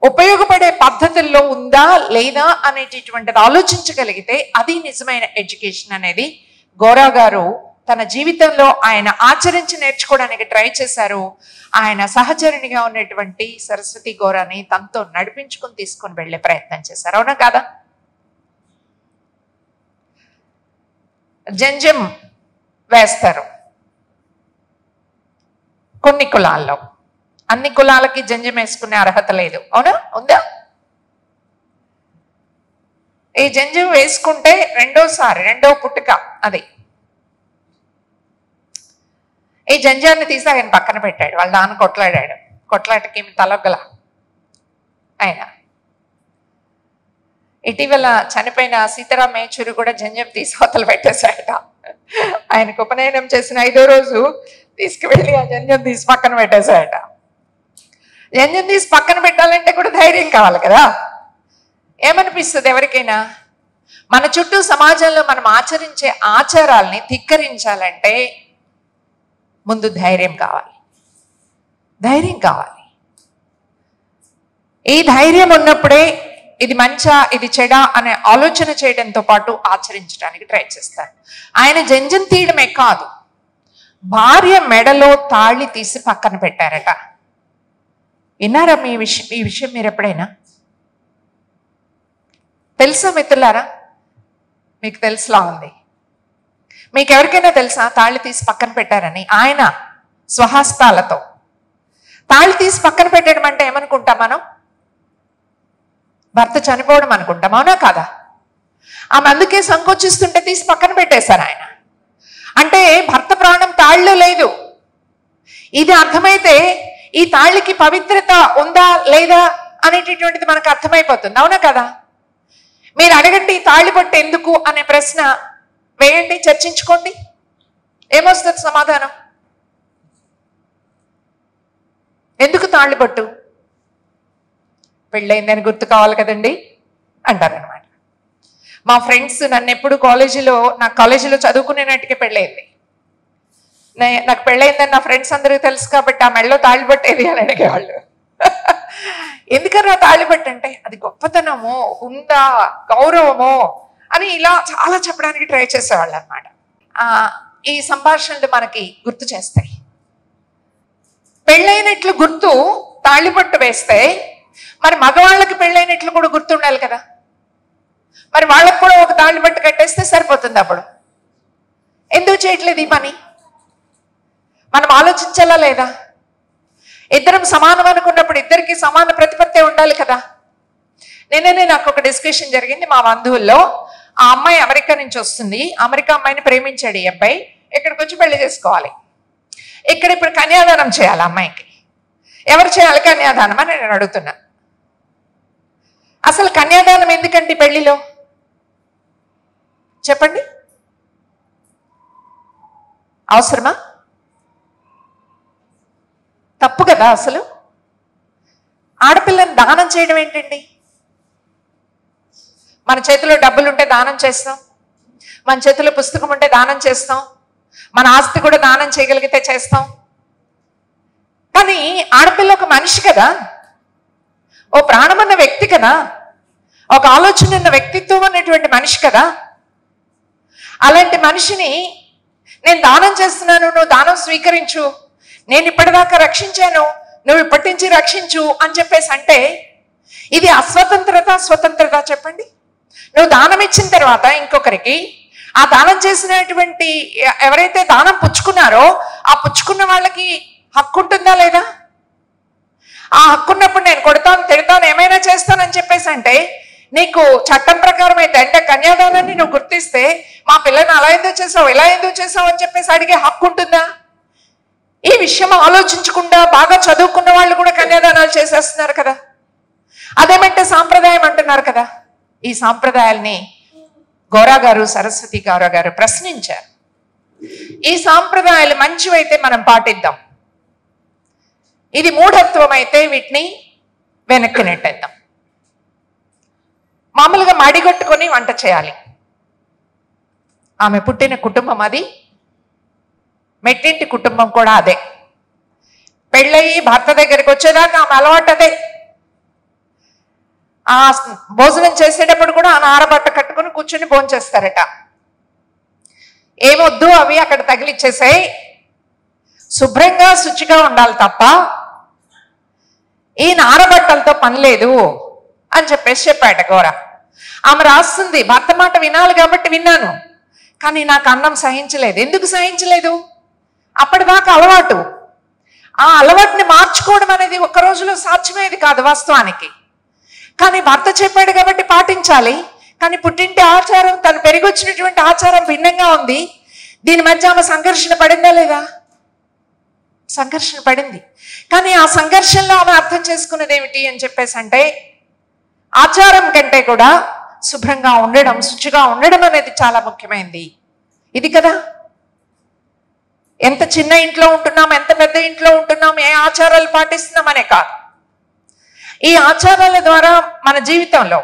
ఉపయోగపడే పద్ధతుల్లో ఉందా లేదా అనేటటువంటిది ఆలోచించగలిగితే అది నిజమైన ఎడ్యుకేషన్ అనేది గౌరవ్ గారు తన జీవితంలో ఆయన ఆచరించి నేర్చుకోవడానికి ట్రై చేశారు. ఆయన సహచరునిగా ఉన్నటువంటి సరస్వతి గౌరాని తనతో నడిపించుకుని తీసుకొని వెళ్ళే ప్రయత్నం చేశారు. అవునా కాదా? జంజం వేస్తారు కొన్ని కులాల్లో, అన్ని కులాలకి జంజం వేసుకునే అర్హత లేదు. అవునా? ఉందా? ఈ జంజం వేసుకుంటే రెండో పుట్టుక అది. ఈ జంజాన్ని తీసి ఆయన పక్కన పెట్టాడు, వాళ్ళ నాన్న కొట్లాడాడు, కొట్లాటకి తలొగ్గల ఆయన. ఇటీవల చనిపోయిన సీతారాం యేచూరి కూడా జంజం తీసి అవతలు పెట్టేశాడట. ఆయనకు ఉపనయనం చేసిన 5వ రోజు తీసుకువెళ్ళి ఆ జంజం తీసి పక్కన పెట్టేశాడట. జంజం తీసి పక్కన పెట్టాలంటే కూడా ధైర్యం కావాలి కదా. ఏమనిపిస్తుంది ఎవరికైనా? మన చుట్టూ సమాజంలో మనం ఆచరించే ఆచారాల్ని ధిక్కరించాలంటే ముందు ధైర్యం కావాలి, ధైర్యం కావాలి. ఈ ధైర్యం ఉన్నప్పుడే ఇది మంచా ఇది చెడా అనే ఆలోచన చేయడంతో పాటు ఆచరించడానికి ట్రై చేస్తారు. ఆయన జంజం తీయడమే కాదు, భార్య మెడలో తాళి తీసి పక్కన పెట్టారట. విన్నారా ఈ విషయం మీరు ఎప్పుడైనా? తెలుసా మిత్రులారా? మీకు తెలుసులా ఉంది. మీకు ఎవరికైనా తెలుసా తాళి తీసి పక్కన పెట్టారని? ఆయన స్వహస్తాలతో తాళి తీసి పక్కన పెట్టడం అంటే ఏమనుకుంటాం మనం? భర్త చనిపోవడం అనుకుంటాం. అవునా కాదా? ఆమె అందుకే సంకోచిస్తుంటే తీసి పక్కన పెట్టేశారు ఆయన. అంటే భర్త ప్రాణం తాళ్ళలో లేదు. ఇది అర్థమైతే ఈ తాళ్ళకి పవిత్రత ఉందా లేదా అనేటటువంటిది మనకు అర్థమైపోతుంది. అవునా కదా? మీరు అడగండి ఈ తాళి పట్టు ఎందుకు అనే ప్రశ్న వేయండి, చర్చించుకోండి, ఏమొస్తుంది సమాధానం? ఎందుకు తాళి పట్టు? పెళ్ళయిందని గుర్తు కావాలి కదండి అంటారనమాట. మా ఫ్రెండ్స్ నన్ను ఎప్పుడు నా కాలేజీలో చదువుకునేనాటికే పెళ్ళయింది. నాకు పెళ్ళయిందని నా ఫ్రెండ్స్ అందరికీ తెలుసు కాబట్టి ఆ మెళ్ళలో తాళి పట్టేది అని అడిగేవాళ్ళు. ఎందుకన్నా తాళి పట్టంటే అది గొప్పతనమో ఉందా గౌరవమో అని ఇలా చాలా చెప్పడానికి ట్రై చేసేవాళ్ళు అనమాట. ఈ సంభాషణలు మనకి గుర్తు చేస్తాయి. పెళ్ళైనట్లు గుర్తు తాళిపట్టు వేస్తే మరి మగవాళ్ళకి పెళ్ళైనట్లు కూడా గుర్తుండాలి కదా. మరి వాళ్ళకు కూడా ఒక తాళిపట్టు కట్టేస్తే సరిపోతుంది. అప్పుడు ఎందుకు చేయట్లేదు ఈ పని? మనం ఆలోచించాలా లేదా? ఇద్దరం సమానం అనుకున్నప్పుడు ఇద్దరికి సమాన ప్రతిపత్తి ఉండాలి కదా. నిన్ననే నాకు ఒక డిస్కషన్ జరిగింది మా బంధువుల్లో. ఆ అమ్మాయి అమెరికా నుంచి వస్తుంది, అమెరికా అమ్మాయిని ప్రేమించాడు ఈ అబ్బాయి, ఇక్కడికి వచ్చి పెళ్లి చేసుకోవాలి. ఇక్కడ ఇప్పుడు కన్యాదానం చేయాలి అమ్మాయికి. ఎవరు చేయాలి కన్యాదానం అని నేను అడుగుతున్నా. అసలు కన్యాదానం ఎందుకంటే పెళ్లిలో చెప్పండి, అవసరమా? తప్పు కదా. అసలు ఆడపిల్లని దానం చేయడం ఏంటండి? మన చేతిలో డబ్బులు ఉంటే దానం చేస్తాం, మన చేతిలో పుస్తకం ఉంటే దానం చేస్తాం, మన ఆస్తి కూడా దానం చేయగలిగితే చేస్తాం. కానీ ఆడపిల్ల ఒక మనిషి కదా, ఓ ప్రాణమన్న వ్యక్తి కదా, ఒక ఆలోచన ఉన్న వ్యక్తిత్వం ఉన్నటువంటి మనిషి కదా. అలాంటి మనిషిని నేను దానం చేస్తున్నాను, నువ్వు దానం స్వీకరించు, నేను ఇప్పటిదాకా రక్షించాను, నువ్వు ఇప్పటి నుంచి రక్షించు అని చెప్పేసి అంటే ఇది అస్వతంత్రత, స్వతంత్రత? చెప్పండి. నువ్వు దానం ఇచ్చిన తర్వాత ఇంకొకరికి, ఆ దానం చేసినటువంటి ఎవరైతే దానం పుచ్చుకున్నారో ఆ పుచ్చుకున్న వాళ్ళకి హక్కు ఉంటుందా లేదా? ఆ హక్కు ఉన్నప్పుడు నేను కొడతాను, తిడతాను, ఏమైనా చేస్తానని చెప్పేసి అంటే నీకు చట్టం ప్రకారం అయితే, అంటే కన్యాదానాన్ని నువ్వు గుర్తిస్తే మా పిల్లని అలా ఎందుకు చేసావు, ఇలా ఎందుకు చేసావు అని చెప్పేసి అడిగే హక్కు ఉంటుందా? ఈ విషయం ఆలోచించకుండా బాగా చదువుకున్న వాళ్ళు కూడా కన్యాదానాలు చేసేస్తున్నారు కదా. అదేమంటే సాంప్రదాయం అంటున్నారు కదా. ఈ సాంప్రదాయాల్ని గౌరా గారు, సరస్వతి గౌరా గారు ప్రశ్నించారు. ఈ సాంప్రదాయాలు మంచివైతే మనం పాటిద్దాం, ఇది మూఢత్వం అయితే వీటిని వెనక్కి నెట్టేద్దాం. మామూలుగా మడిగొట్టుకొని వంట చేయాలి. ఆమె పుట్టిన కుటుంబం అది, మెట్టింటి కుటుంబం కూడా అదే. పెళ్ళయి భర్త దగ్గరికి వచ్చేదాకా ఆమె అలవాటు అదే. ఆ భోజనం చేసేటప్పుడు కూడా ఆ నారబట్ట కట్టుకుని కూర్చుని భోజనం చేస్తారట. ఏమొద్దు అవి అక్కడ తగిలిచ్చేసాయి, శుభ్రంగా శుచిగా ఉండాలి తప్ప ఈ నారబట్టలతో పని లేదు అని చెప్పేసి చెప్పాట గౌర. ఆమె రాస్తుంది, భర్త మాట వినాలి కాబట్టి విన్నాను, కానీ నాకు అన్నం సహించలేదు. ఎందుకు సహించలేదు? అప్పటిదాకా అలవాటు. ఆ అలవాటుని మార్చుకోవడం అనేది ఒక్క రోజులో సాధ్యమేది కాదు వాస్తవానికి. కానీ భర్త చెప్పాడు కాబట్టి పాటించాలి. కానీ పుట్టింటి ఆచారం, తను పెరిగొచ్చినటువంటి ఆచారం భిన్నంగా ఉంది. దీని మధ్య ఆమె సంఘర్షణ పడిందా లేదా? సంఘర్షణ పడింది. కానీ ఆ సంఘర్షణలో ఆమె అర్థం చేసుకున్నది ఏమిటి అని చెప్పేసి అంటే, ఆచారం కంటే కూడా శుభ్రంగా ఉండడం, శుచిగా ఉండడం అనేది చాలా ముఖ్యమైనది. ఇది కదా, ఎంత చిన్న ఇంట్లో ఉంటున్నాం, ఎంత పెద్ద ఇంట్లో ఉంటున్నాం, ఏ ఆచారాలు పాటిస్తున్నాం అనే కాదు. ఈ ఆచారాల ద్వారా మన జీవితంలో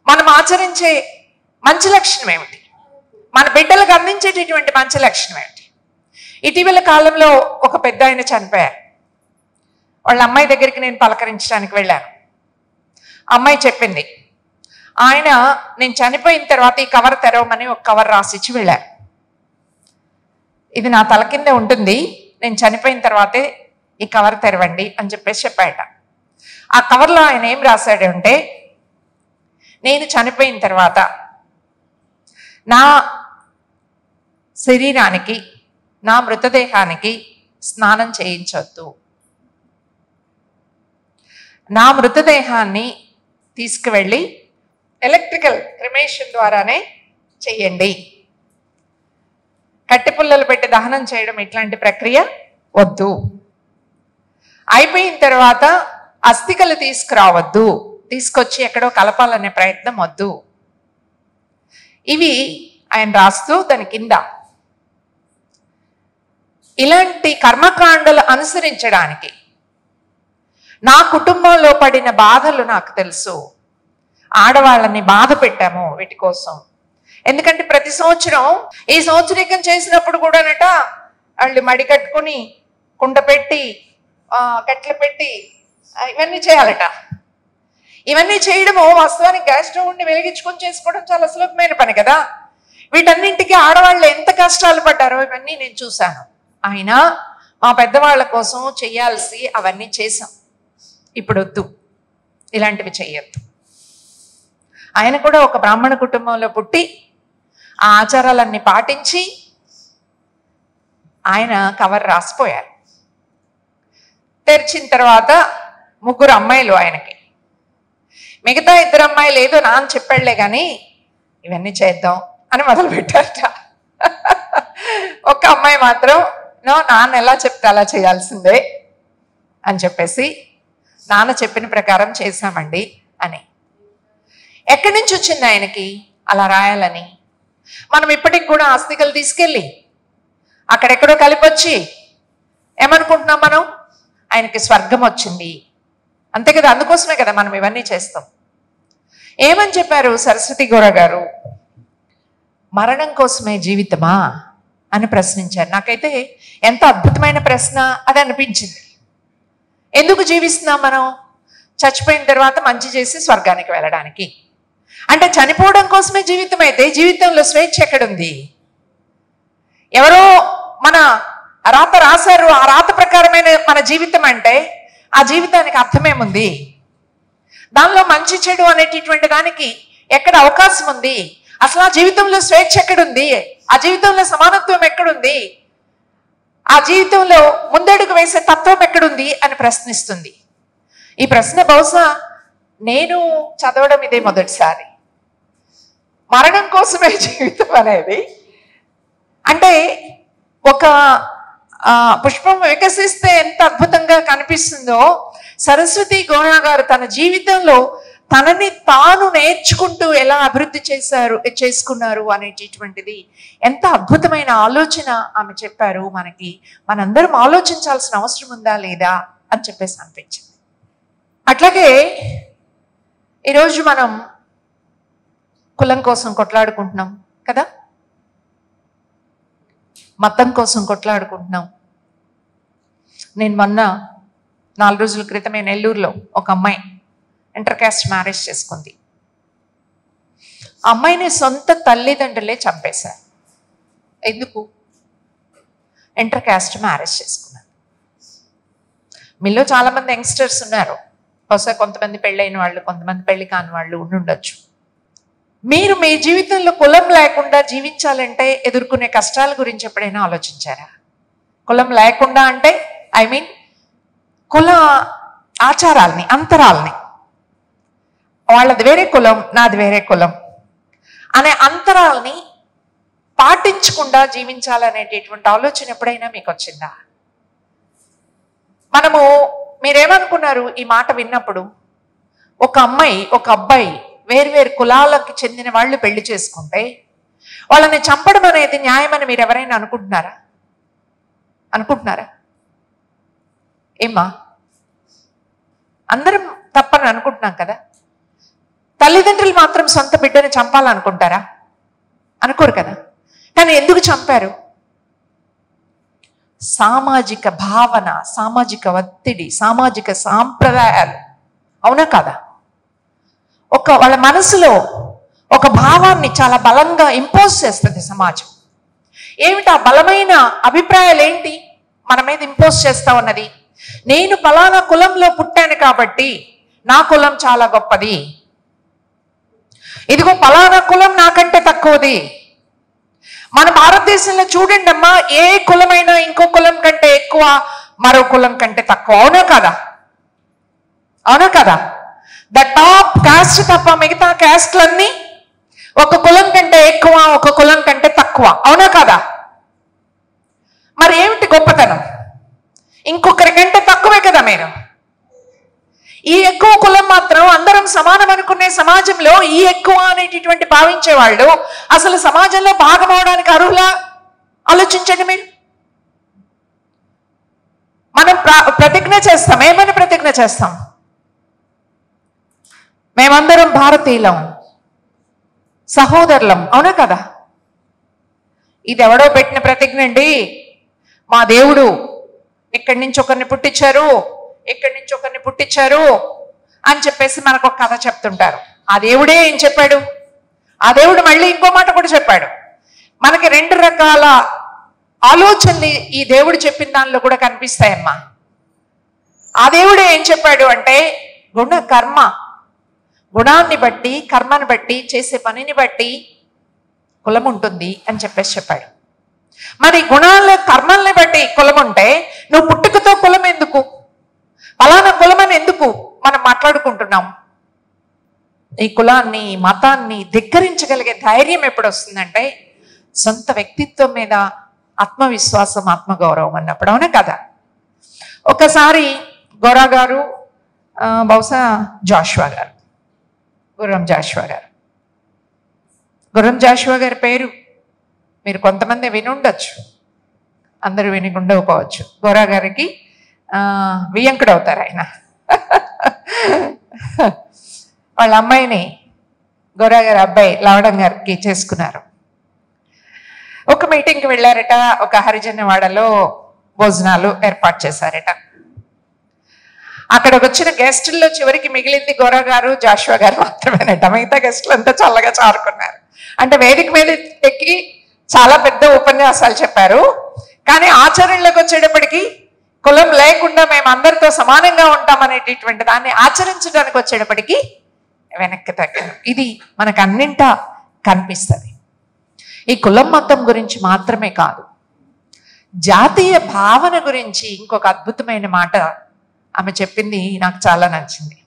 మనం ఆచరించే మంచి లక్షణం ఏమిటి, మన బిడ్డలకు అందించేటటువంటి మంచి లక్షణం ఏమిటి? ఇటీవల కాలంలో ఒక పెద్ద ఆయన చనిపోయారు. వాళ్ళ అమ్మాయి దగ్గరికి నేను పలకరించడానికి వెళ్ళాను. అమ్మాయి చెప్పింది, ఆయన నేను చనిపోయిన తర్వాత ఈ కవర్ తెరవమని ఒక కవర్ రాసిచ్చి వెళ్ళారు. ఇది నా తల కిందే ఉంటుంది, నేను చనిపోయిన తర్వాతే ఈ కవర్ తెరవండి అని చెప్పేసి చెప్పాట. ఆ కవర్లో ఆయన ఏం రాశాడు అంటే, నేను చనిపోయిన తర్వాత నా శరీరానికి, నా మృతదేహానికి స్నానం చేయించొద్దు, నా మృతదేహాన్ని తీసుకువెళ్ళి ఎలక్ట్రికల్ క్రిమేషన్ ద్వారానే చెయ్యండి, కట్టె పుల్లలు పెట్టి దహనం చేయడం ఇట్లాంటి ప్రక్రియ వద్దు, అయిపోయిన తర్వాత అస్థికలు తీసుకురావద్దు, తీసుకొచ్చి ఎక్కడో కలపాలనే ప్రయత్నం వద్దు. ఇవి ఆయన రాస్తూ దాని కింద ఇలాంటి కర్మకాండలు అనుసరించడానికి నా కుటుంబంలో పడిన బాధలు నాకు తెలుసు, ఆడవాళ్ళని బాధ పెట్టాము వీటి కోసం. ఎందుకంటే ప్రతి సంవత్సరం ఈ సంవత్సరీకం చేసినప్పుడు కూడానట వాళ్ళు మడి కట్టుకుని కుండ పెట్టి కట్టెలు పెట్టి ఇవన్నీ చేయాలట. ఇవన్నీ చేయడము వాస్తవానికి గ్యాస్ స్టవ్ ఉండి వెలిగించుకొని చేసుకోవడం చాలా సులభమైన పని కదా. వీటన్నింటికి ఆడవాళ్ళు ఎంత కష్టాలు పడ్డారో ఇవన్నీ నేను చూశాను. అయినా మా పెద్దవాళ్ళ కోసం చెయ్యాల్సి అవన్నీ చేశాం. ఇప్పుడు వద్దు, ఇలాంటివి చెయ్యొద్దు. ఆయన కూడా ఒక బ్రాహ్మణ కుటుంబంలో పుట్టి ఆ ఆచారాలన్నీ పాటించి ఆయన కవర్ రాసిపోయారు. తెరిచిన తర్వాత 3 అమ్మాయిలు ఆయనకి, మిగతా 2 అమ్మాయిలు ఏదో నాన్న చెప్పాడులే కానీ ఇవన్నీ చేద్దాం అని మొదలు పెట్టారట. ఒక అమ్మాయి మాత్రం నాన్న ఎలా చెప్తే అలా చేయాల్సిందే అని చెప్పేసి, నాన్న చెప్పిన ప్రకారం చేశామండి అని. ఎక్కడి నుంచి వచ్చింది ఆయనకి అలా రాయాలని? మనం ఇప్పటికి కూడా ఆస్తికలు తీసుకెళ్ళి అక్కడెక్కడో కలిపొచ్చి ఏమనుకుంటున్నాం మనం, ఆయనకి స్వర్గం వచ్చింది అంతే కదా. అందుకోసమే కదా మనం ఇవన్నీ చేస్తాం. ఏమని చెప్పారు సరస్వతి గౌర గారు? మరణం కోసమే జీవితమా అని ప్రశ్నించారు. నాకైతే ఎంత అద్భుతమైన ప్రశ్న అది అనిపించింది. ఎందుకు జీవిస్తున్నాం మనం? చచ్చిపోయిన తర్వాత మంచి చేసి స్వర్గానికి వెళ్ళడానికి. అంటే చనిపోవడం కోసమే జీవితం అయితే జీవితంలో స్వేచ్ఛ ఎక్కడుంది? ఎవరో మన రాత రాశారు, ఆ రాత ప్రకారమైన మన జీవితం అంటే ఆ జీవితానికి అర్థమేముంది? దానిలో మంచి చెడు అనేటటువంటి దానికి ఎక్కడ అవకాశం ఉంది? అసలు ఆ జీవితంలో స్వేచ్ఛ ఎక్కడుంది? ఆ జీవితంలో సమానత్వం ఎక్కడుంది? ఆ జీవితంలో ముందడుగు వేసే తత్వం ఎక్కడుంది అని ప్రశ్నిస్తుంది. ఈ ప్రశ్న బహుశా నేను చదవడం ఇదే మొదటిసారి. మరణం కోసమే జీవితం అనేది అంటే ఒక పుష్పం వికసిస్తే ఎంత అద్భుతంగా కనిపిస్తుందో, సరస్వతి గోరా గారు తన జీవితంలో తనని తాను నేర్చుకుంటూ ఎలా అభివృద్ధి చేసుకున్నారు అనేటటువంటిది ఎంత అద్భుతమైన ఆలోచన ఆమె చెప్పారు. మనందరం ఆలోచించాల్సిన అవసరం ఉందా లేదా అని చెప్పేసి అనిపించింది. అట్లాగే ఈరోజు మనం కులం కోసం కొట్లాడుకుంటున్నాం కదా, మతం కోసం కొట్లాడుకుంటున్నాం. నేను మొన్న 4 రోజుల క్రితమే నెల్లూరులో ఒక అమ్మాయి ఇంటర్ కాస్ట్ మ్యారేజ్ చేసుకుంది. ఆ అమ్మాయిని సొంత తల్లిదండ్రులే చంపేశారు. ఎందుకు? ఇంటర్ కాస్ట్ మ్యారేజ్ చేసుకున్నారు. మీలో చాలామంది యంగ్స్టర్స్ ఉన్నారు, బహుశా కొంతమంది పెళ్ళైన వాళ్ళు, కొంతమంది పెళ్లి కాని వాళ్ళు ఉండుండొచ్చు. మీరు మీ జీవితంలో కులం లేకుండా జీవించాలంటే ఎదుర్కొనే కష్టాల గురించి ఎప్పుడైనా ఆలోచించారా? కులం లేకుండా అంటే ఐ మీన్ కుల ఆచారాల్ని, అంతరాల్ని, వాళ్ళది వేరే కులం, నాది వేరే కులం అనే అంతరాల్ని పాటించకుండా జీవించాలనేటటువంటి ఆలోచన ఎప్పుడైనా మీకు వచ్చిందా? మీరేమనుకున్నారు ఈ మాట విన్నప్పుడు? ఒక అమ్మాయి ఒక అబ్బాయి వేరు కులాలకు చెందిన వాళ్ళు పెళ్లి చేసుకుంటే వాళ్ళని చంపడం అనేది న్యాయమని మీరు ఎవరైనా అనుకుంటున్నారా? ఏమ్మా, అందరం తప్పని అనుకుంటున్నాం కదా. తల్లిదండ్రులు మాత్రం సొంత బిడ్డని చంపాలనుకుంటారా? అనుకోరు కదా. కానీ ఎందుకు చంపారు? సామాజిక భావన, సామాజిక ఒత్తిడి, సామాజిక సాంప్రదాయాలు, అవునా కదా? వాళ్ళ మనసులో ఒక భావాన్ని చాలా బలంగా ఇంపోజ్ చేస్తుంది సమాజం. ఏమిటి ఆ బలమైన అభిప్రాయాలు? ఏంటి మన మీద ఇంపోజ్ చేస్తా ఉన్నది? నేను ఫలానా కులంలో పుట్టాను కాబట్టి నా కులం చాలా గొప్పది, ఇదిగో ఫలానా కులం నాకంటే తక్కువది. మన భారతదేశంలో చూడండి అమ్మా, ఏ కులమైనా ఇంకో కులం కంటే ఎక్కువ, మరో కులం కంటే తక్కువ. అవునా కదా? ద టాప్ కాస్ట్ తప్ప మిగతా కాస్ట్లన్నీ ఒక కులం కంటే ఎక్కువ, ఒక కులం కంటే తక్కువ. అవునా కదా? మరి ఏమిటి గొప్పతనం? ఇంకొకరి కంటే తక్కువే కదా మీరు. ఈ ఎక్కువ కులం మాత్రం అందరం సమానం అనుకునే సమాజంలో ఈ ఎక్కువ అనేటటువంటి భావించే వాళ్ళు అసలు సమాజంలో భాగమవడానికి అర్హులా? ఆలోచించండి మీరు. మనం ప్రతిజ్ఞ చేస్తాం. ఏమని ప్రతిజ్ఞ చేస్తాం? మేమందరం భారతీయులం, సహోదరులం. అవునా కదా? ఇది ఎవడో పెట్టిన ప్రతిజ్ఞ అండి. మా దేవుడు ఇక్కడి నుంచి ఒకరిని పుట్టించారు, ఇక్కడి నుంచి ఒకరిని పుట్టించారు అని చెప్పేసి మనకు ఒక కథ చెప్తుంటారు. ఆ దేవుడే ఏం చెప్పాడు? ఆ దేవుడు మళ్ళీ ఇంకో మాట కూడా చెప్పాడు. మనకి 2 రకాల ఆలోచనలు ఈ దేవుడు చెప్పిన దానిలో కూడా కనిపిస్తాయమ్మా. ఆ దేవుడే ఏం చెప్పాడు అంటే గుణాన్ని బట్టి, కర్మని బట్టి, చేసే పనిని బట్టి కులం ఉంటుంది అని చెప్పేసి చెప్పాడు. మరి గుణాల కర్మల్ని బట్టి కులం ఉంటే నువ్వు పుట్టుకతో కులం ఎందుకు, ఫలానా కులమని ఎందుకు మనం మాట్లాడుకుంటున్నాం? ఈ కులాన్ని, మతాన్ని ధిక్కరించగలిగే ధైర్యం ఎప్పుడు వస్తుందంటే సొంత వ్యక్తిత్వం మీద ఆత్మవిశ్వాసం, ఆత్మగౌరవం అన్నప్పుడు. అవునా కదా? ఒకసారి గోరా గారు, బహుశా గుర్రం జాషువా గారి పేరు మీరు కొంతమంది వినుండొచ్చు, అందరూ విని ఉండకపోవచ్చు. గోరా గారికి వియంకుడు అవుతారు ఆయన. వాళ్ళ అమ్మాయిని గోరా గారి అబ్బాయి లావడం గారికి చేసుకున్నారు. ఒక మీటింగ్కి వెళ్ళారట, ఒక హరిజనవాడలో భోజనాలు ఏర్పాటు చేశారట. అక్కడికి వచ్చిన గెస్టుల్లో చివరికి మిగిలింది గోరా గారు, జాషువా గారు మాత్రమేనట. మిగతా గెస్టులు అంతా చల్లగా చారుకున్నారు. అంటే వేదిక మీద ఎక్కి చాలా పెద్ద ఉపన్యాసాలు చెప్పారు, కానీ ఆచరణలోకి వచ్చేటప్పటికి కులం లేకుండా మేము అందరితో సమానంగా ఉంటామనేటటువంటి దాన్ని ఆచరించడానికి వచ్చేటప్పటికి వెనక్కి తగ్గారు. ఇది మనకు అన్నింటా కనిపిస్తుంది. ఈ కులం మతం గురించి మాత్రమే కాదు, జాతీయ భావన గురించి ఇంకొక అద్భుతమైన మాట ఆమె చెప్పింది, నాకు చాలా నచ్చింది.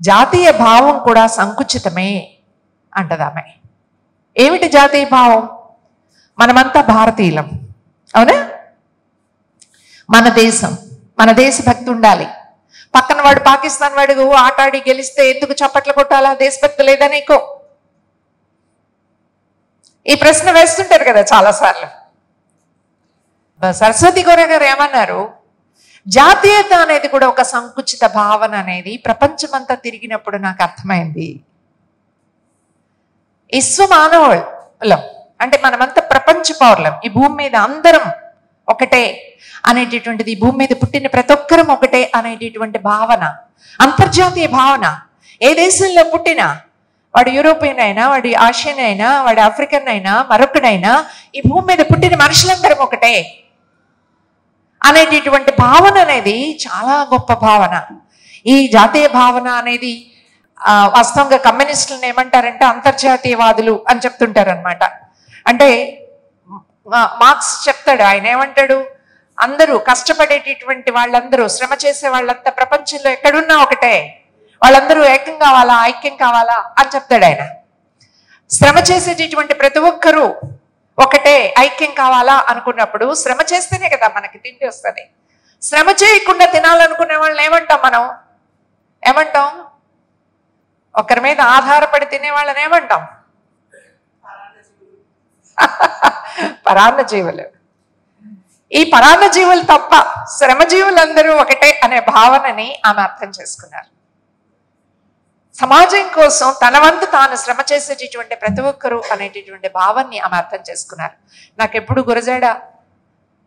జాతీయ భావం కూడా సంకుచితమే అంటది ఆమె. ఏమిటి జాతీయ భావం? మనమంతా భారతీయులం, అవునా? మన దేశం, మన దేశభక్తి ఉండాలి. పక్కన వాడు పాకిస్తాన్ వాడు ఆటాడి గెలిస్తే ఎందుకు చప్పట్లు కొట్టాలా? దేశభక్తి లేదా నీకు? ఈ ప్రశ్న వేస్తుంటారు కదా చాలాసార్లు. సరస్వతి గౌర గారు ఏమన్నారు? జాతీయత అనేది కూడా ఒక సంకుచిత భావన అనేది ప్రపంచమంతా తిరిగినప్పుడు నాకు అర్థమైంది. విశ్వమానవులం అంటే మనమంతా ప్రపంచ పౌరులం, ఈ భూమి మీద అందరం ఒకటే అనేటటువంటిది, ఈ భూమి మీద పుట్టిన ప్రతి ఒక్కరం ఒకటే అనేటటువంటి భావన, అంతర్జాతీయ భావన. ఏ దేశంలో పుట్టినా, వాడు యూరోపియన్ అయినా, వాడి ఆసియన్ అయినా, వాడి ఆఫ్రికన్ అయినా, మరొకడైనా, ఈ భూమి మీద పుట్టిన మనుషులందరం ఒకటే అనేటటువంటి భావన అనేది చాలా గొప్ప భావన. ఈ జాతీయ భావన అనేది వాస్తవంగా కమ్యూనిస్టులను ఏమంటారంటే అంతర్జాతీయవాదులు అని చెప్తుంటారు అనమాట. అంటే మార్క్స్ చెప్తాడు, ఆయన ఏమంటాడు, అందరూ కష్టపడేటటువంటి వాళ్ళందరూ, శ్రమ చేసే వాళ్ళంతా ప్రపంచంలో ఎక్కడున్నా ఒకటే, వాళ్ళందరూ ఏకం కావాలా, ఐక్యం కావాలా అని చెప్తాడు ఆయన. శ్రమ చేసేటటువంటి ప్రతి ఒక్కరూ ఒకటే, ఐక్యం కావాలా అనుకున్నప్పుడు శ్రమ చేస్తేనే కదా మనకి తిండి వస్తుంది. శ్రమ చేయకుండా తినాలనుకునే వాళ్ళని ఏమంటాం మనం? ఏమంటాం? ఒకరి మీద ఆధారపడి తినే వాళ్ళని ఏమంటాం? పరాన్న జీవులు. ఈ పరాన్న జీవులు తప్ప శ్రమజీవులందరూ ఒకటే అనే భావనని ఆమె అర్థం చేసుకున్నారు. సమాజం కోసం తన వంతు తాను శ్రమ చేసేటటువంటి ప్రతి ఒక్కరూ అనేటటువంటి భావాన్ని ఆమె అర్థం చేసుకున్నారు. నాకెప్పుడు గురజాడ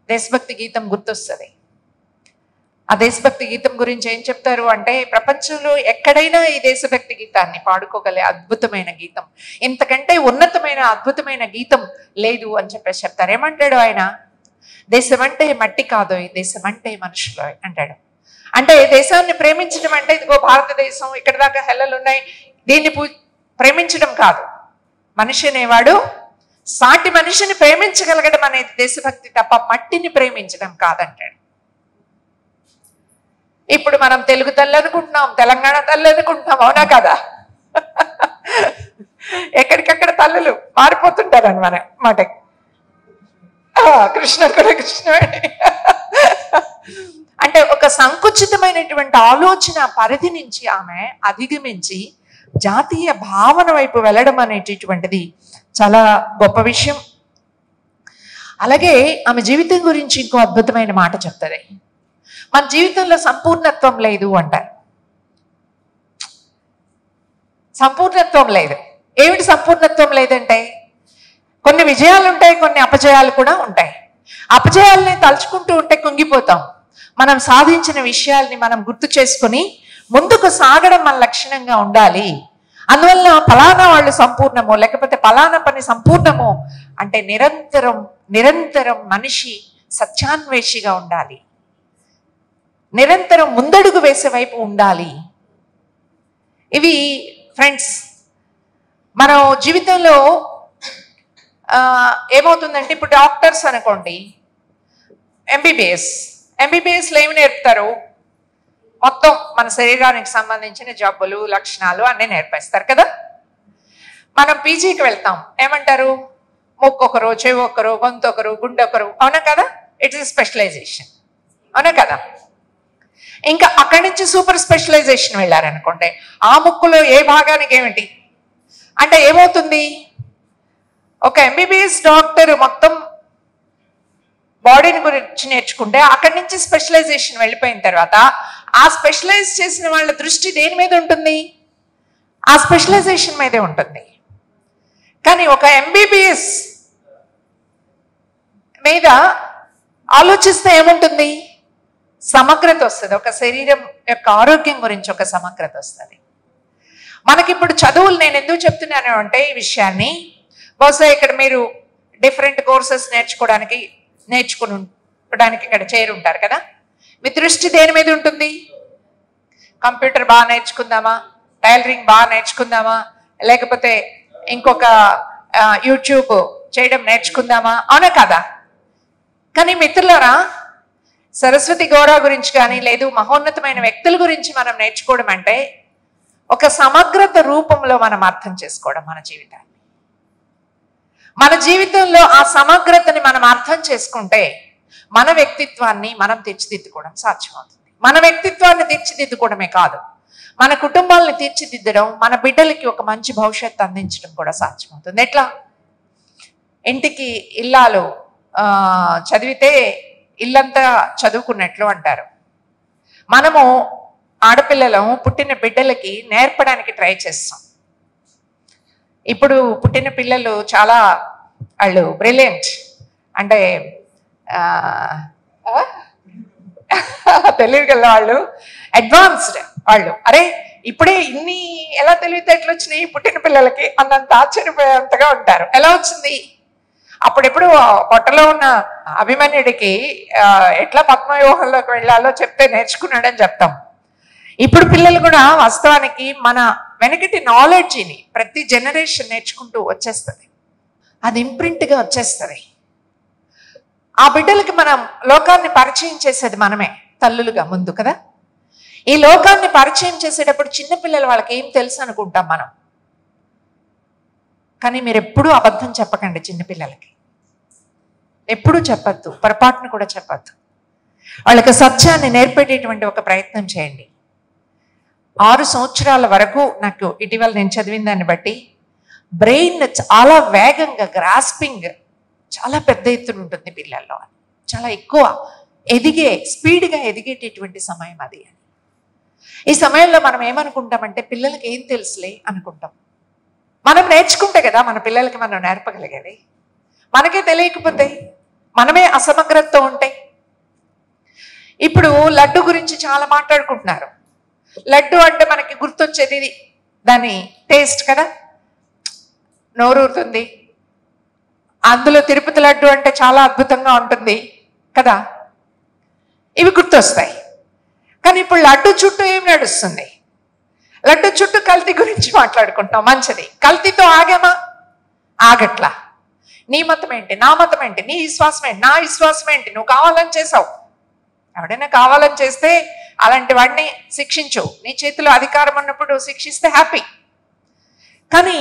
దేశభక్తి గీతం గుర్తొస్తుంది. ఆ దేశభక్తి గీతం గురించి ఏం చెప్తారు అంటే, ప్రపంచంలో ఎక్కడైనా ఈ దేశభక్తి గీతాన్ని పాడుకోగలే అద్భుతమైన గీతం, ఇంతకంటే ఉన్నతమైన అద్భుతమైన గీతం లేదు అని చెప్పేసి చెప్తారు. ఏమంటాడు ఆయన? దేశం అంటే మట్టి కాదు, ఈ దేశం అంటే మనుషులు అంటాడు. అంటే దేశాన్ని ప్రేమించడం అంటే ఇదిగో భారతదేశం, ఇక్కడ దాకా హెల్లలు ఉన్నాయి, దీన్ని ప్రేమించడం కాదు. మనిషి అనేవాడు సాటి మనిషిని ప్రేమించగలగడం అనేది దేశభక్తి తప్ప మట్టిని ప్రేమించడం కాదంటాడు. ఇప్పుడు మనం తెలుగు తల్లి అనుకుంటున్నాం, తెలంగాణ తల్లి అనుకుంటున్నాం, అవునా కదా? ఎక్కడికక్కడ తల్లులు మారిపోతుంటారు అన్నమాట. కృష్ణ కూడా కృష్ణుడే. అంటే ఒక సంకుచితమైనటువంటి ఆలోచన పరిధి నుంచి ఆమె అధిగమించి జాతీయ భావన వైపు వెళ్ళడం అనేటటువంటిది చాలా గొప్ప విషయం. అలాగే ఆమె జీవితం గురించి ఇంకో అద్భుతమైన మాట చెప్తుంది. మన జీవితంలో సంపూర్ణత్వం లేదు అంటారు. సంపూర్ణత్వం లేదు. ఏమిటి సంపూర్ణత్వం లేదంటే, కొన్ని విజయాలు ఉంటాయి, కొన్ని అపజయాలు కూడా ఉంటాయి. అపజయాల్ని తలుచుకుంటూ ఉంటే కుంగిపోతాం. మనం సాధించిన విషయాల్ని మనం గుర్తు చేసుకుని ముందుకు సాగడం మన లక్షణంగా ఉండాలి. అందువల్ల ఫలానా వాళ్ళు సంపూర్ణము, లేకపోతే ఫలానా పని సంపూర్ణము అంటే నిరంతరం నిరంతరం మనిషి సత్యాన్వేషిగా ఉండాలి, నిరంతరం ముందడుగు వేసే వైపు ఉండాలి. ఇవి ఫ్రెండ్స్, మనం జీవితంలో ఏమవుతుందంటే, ఇప్పుడు డాక్టర్స్ అనుకోండి, ఎంబీబీఎస్లో ఏమి నేర్పుతారు? మొత్తం మన శరీరానికి సంబంధించిన జబ్బులు, లక్షణాలు అన్నీ నేర్పేస్తారు కదా. మనం పీజీకి వెళ్తాం, ఏమంటారు? ముక్కు ఒకరు, చెవి ఒకరు, గొంతు ఒకరు, గుండె ఒకరు, అవునా కదా? ఇట్స్ స్పెషలైజేషన్, అవునా కదా? ఇంకా అక్కడి నుంచి సూపర్ స్పెషలైజేషన్ వెళ్ళారనుకోండి, ఆ ముక్కులో ఏ భాగానికి ఏమిటి అంటే ఏమవుతుంది? ఒక ఎంబీబీఎస్ డాక్టర్ మొత్తం బాడీని గురించి నేర్చుకుంటే అక్కడి నుంచి స్పెషలైజేషన్ వెళ్ళిపోయిన తర్వాత ఆ స్పెషలైజ్ చేసిన వాళ్ళ దృష్టి దేని మీద ఉంటుంది? ఆ స్పెషలైజేషన్ మీదే ఉంటుంది. కానీ ఒక ఎంబీబీఎస్ మీద ఆలోచిస్తే ఏముంటుంది? సమగ్రత వస్తుంది. ఒక శరీరం యొక్క ఆరోగ్యం గురించి ఒక సమగ్రత వస్తుంది. మనకిప్పుడు చదువులు నేను ఎందుకు చెప్తున్నాను అంటే ఈ విషయాన్ని, బహుశా ఇక్కడ మీరు డిఫరెంట్ కోర్సెస్ నేర్చుకోవడానికి ఇక్కడ చేరుంటారు కదా. మీ దృష్టి దేని మీద ఉంటుంది? కంప్యూటర్ బాగా నేర్చుకుందామా, టైలరింగ్ బాగా నేర్చుకుందామా, లేకపోతే ఇంకొక యూట్యూబ్ చేయడం నేర్చుకుందామా, అవునా కదా? కానీ మిత్రులారా, సరస్వతి గౌర గురించి కానీ లేదు మహోన్నతమైన వ్యక్తుల గురించి మనం నేర్చుకోవడం అంటే ఒక సమగ్రత రూపంలో మనం అర్థం చేసుకోవడం. మన జీవితంలో ఆ సమగ్రతని మనం అర్థం చేసుకుంటే మన వ్యక్తిత్వాన్ని మనం తీర్చిదిద్దుకోవడం సాధ్యమవుతుంది. మన వ్యక్తిత్వాన్ని తీర్చిదిద్దుకోవడమే కాదు, మన కుటుంబాలను తీర్చిదిద్దడం, మన బిడ్డలకి ఒక మంచి భవిష్యత్తు అందించడం కూడా సాధ్యమవుతుంది. ఎట్లా? ఇంటికి ఇల్లాలు చదివితే ఇల్లంతా చదువుకున్నట్లు అంటారు. మనము ఆడపిల్లలు పుట్టిన బిడ్డలకి నేర్పడానికి ట్రై చేస్తాం. ఇప్పుడు పుట్టిన పిల్లలు చాలా వాళ్ళు బ్రిలియంట్, అంటే తెలియగల వాళ్ళు, అడ్వాన్స్డ్ వాళ్ళు. అరే ఇప్పుడే ఇన్ని ఎలా తెలివితేటలు వచ్చినాయి పుట్టిన పిల్లలకి అన్నంత ఆశ్చర్యపోయేంతగా ఉంటారు. ఎలా వచ్చింది? అప్పుడెప్పుడు పొట్టలో ఉన్న అభిమన్యుడికి ఎట్లా పద్మవ్యూహంలోకి వెళ్ళాలో చెప్తే నేర్చుకున్నాడని చెప్తాం. ఇప్పుడు పిల్లలు కూడా వాస్తవానికి మన వెనకటి నాలెడ్జిని ప్రతి జనరేషన్ నేర్చుకుంటూ వచ్చేస్తుంది. అది ఇంప్రింట్గా వచ్చేస్తుంది. ఆ బిడ్డలకి మనం లోకాన్ని పరిచయం చేసేది మనమే తల్లులుగా ముందు కదా. ఈ లోకాన్ని పరిచయం చేసేటప్పుడు చిన్నపిల్లలు వాళ్ళకి ఏం తెలుసు అనుకుంటాం మనం. కానీ మీరు ఎప్పుడూ అబద్ధం చెప్పకండి చిన్నపిల్లలకి. ఎప్పుడూ చెప్పద్దు, పొరపాటును కూడా చెప్పద్దు. వాళ్ళకి సత్యాన్ని నేర్పేటటువంటి ఒక ప్రయత్నం చేయండి. 6 సంవత్సరాల వరకు నాకు ఇటీవల నేను చదివిన దాన్ని బట్టి బ్రెయిన్ చాలా వేగంగా గ్రాస్పింగ్ చాలా పెద్ద ఎత్తున ఉంటుంది పిల్లల్లో. చాలా ఎక్కువ స్పీడ్గా ఎదిగేటటువంటి సమయం అది. ఈ సమయంలో మనం ఏమనుకుంటామంటే పిల్లలకి ఏం తెలుసులే అనుకుంటాం. మనం నేర్చుకుంటే కదా మన పిల్లలకి మనం నేర్పగలిగేది. మనకే తెలియకపోతే, మనమే అసమగ్రతతో ఉంటే. ఇప్పుడు లడ్డు గురించి చాలా మాట్లాడుకుంటున్నారు. లడ్డు అంటే మనకి గుర్తొచ్చేది ఇది, దాని టేస్ట్ కదా, నోరూరుతుంది. అందులో తిరుపతి లడ్డు అంటే చాలా అద్భుతంగా ఉంటుంది కదా, ఇవి గుర్తొస్తాయి. కానీ ఇప్పుడు లడ్డు చుట్టూ ఏం నడుస్తుంది? లడ్డు చుట్టూ కల్తీ గురించి మాట్లాడుకుంటాం. మంచిది, కల్తీతో ఆగామా? ఆగట్లా. నీ మతం ఏంటి, నా మతం ఏంటి, నీ విశ్వాసం ఏంటి, నా విశ్వాసం ఏంటి, నువ్వు కావాలని చేసావు. ఎవడైనా కావాలని చేస్తే అలాంటి వాడిని శిక్షించు. నీ చేతిలో అధికారం ఉన్నప్పుడు శిక్షిస్తే హ్యాపీ. కానీ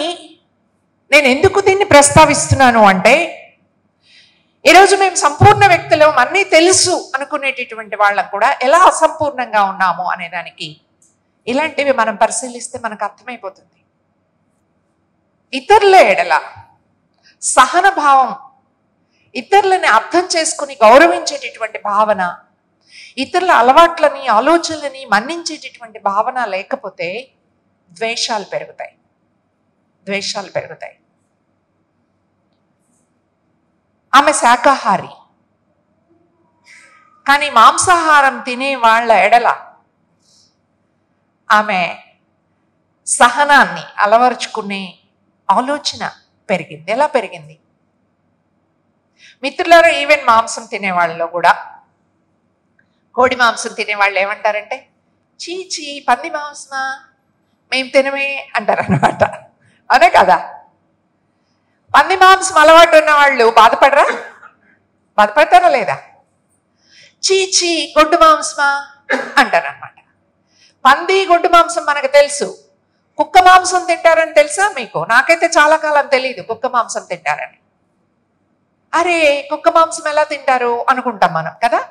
నేను ఎందుకు దీన్ని ప్రస్తావిస్తున్నాను అంటే, ఈరోజు మేము సంపూర్ణ వ్యక్తులం, అన్నీ తెలుసు అనుకునేటటువంటి వాళ్ళకు కూడా ఎలా అసంపూర్ణంగా ఉన్నాము అనేదానికి ఇలాంటివి మనం పరిశీలిస్తే మనకు అర్థమైపోతుంది. ఇతరుల ఎడల సహన భావం, ఇతరులని అర్థం చేసుకుని గౌరవించేటటువంటి భావన, ఇతరుల అలవాట్లని ఆలోచనలని మన్నించేటటువంటి భావన లేకపోతే ద్వేషాలు పెరుగుతాయి. ఆమె శాకాహారి, కానీ మాంసాహారం తినే వాళ్ళ ఎడల ఆమె సహనాన్ని అలవరుచుకునే ఆలోచన పెరిగింది. ఎలా పెరిగింది? మిత్రులారా, ఈవెన్ మాంసం తినేవాళ్ళలో కూడా, కోడి మాంసం తినేవాళ్ళు ఏమంటారంటే, చీచి పంది మాంసమా, మేము తినమే అంటారు అన్నమాట. అనే కదా. పంది మాంసం అలవాటు ఉన్న వాళ్ళు బాధపడతారా లేదా? చీచి గొడ్డు మాంసమా అంటారనమాట. పంది గొడ్డు మాంసం మనకు తెలుసు. కుక్క మాంసం తింటారని తెలుసా మీకు? నాకైతే చాలా కాలం తెలియదు కుక్క మాంసం తింటారని. అరే కుక్క మాంసం ఎలా తింటారు అనుకుంటాం మనం కదా.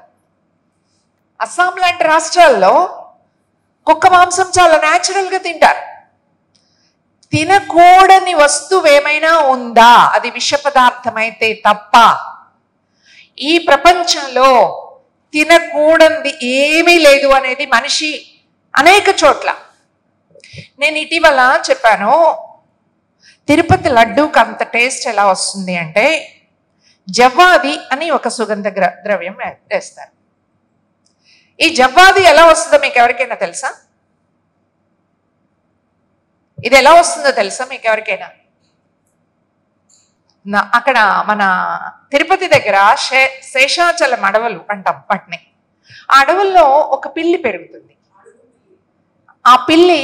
అస్సాం లాంటి రాష్ట్రాల్లో కుక్క మాంసం చాలా న్యాచురల్గా తింటారు. తినకూడని వస్తువు ఏమైనా ఉందా? అది విష పదార్థమైతే తప్ప ఈ ప్రపంచంలో తినకూడనిది ఏమీ లేదు అనేది మనిషి అనేక చోట్ల. నేను ఇటీవల చెప్పాను, తిరుపతి లడ్డూకి అంత టేస్ట్ ఎలా వస్తుంది అంటే, జవ్వాది అని ఒక సుగంధ ద్రవ్యం వేస్తారు. ఈ జవ్వాది ఎలా వస్తుందో మీకు ఎవరికైనా తెలుసా? ఇది ఎలా వస్తుందో తెలుసా మీకు ఎవరికైనా? అక్కడ మన తిరుపతి దగ్గర శేషాచలం అడవులు అంటాం వాటిని. ఆ అడవుల్లో ఒక పిల్లి పెరుగుతుంది. ఆ పిల్లి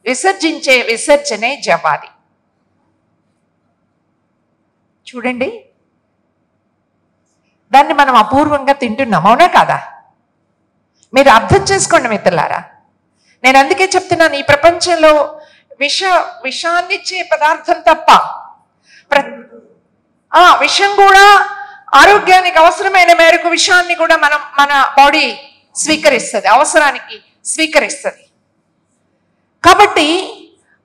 విసర్జించే విసర్జనే జవ్వాది. చూడండి, దాన్ని మనం అపూర్వంగా తింటున్నాం, అవునా కాదా? మీరు అర్థం చేసుకోండి మిత్రులారా. నేను అందుకే చెప్తున్నాను, ఈ ప్రపంచంలో విషాన్నిచ్చే పదార్థం తప్ప విషం కూడా ఆరోగ్యానికి అవసరమైన మేరకు విషాన్ని కూడా మన బాడీ స్వీకరిస్తుంది, అవసరానికి స్వీకరిస్తుంది. కాబట్టి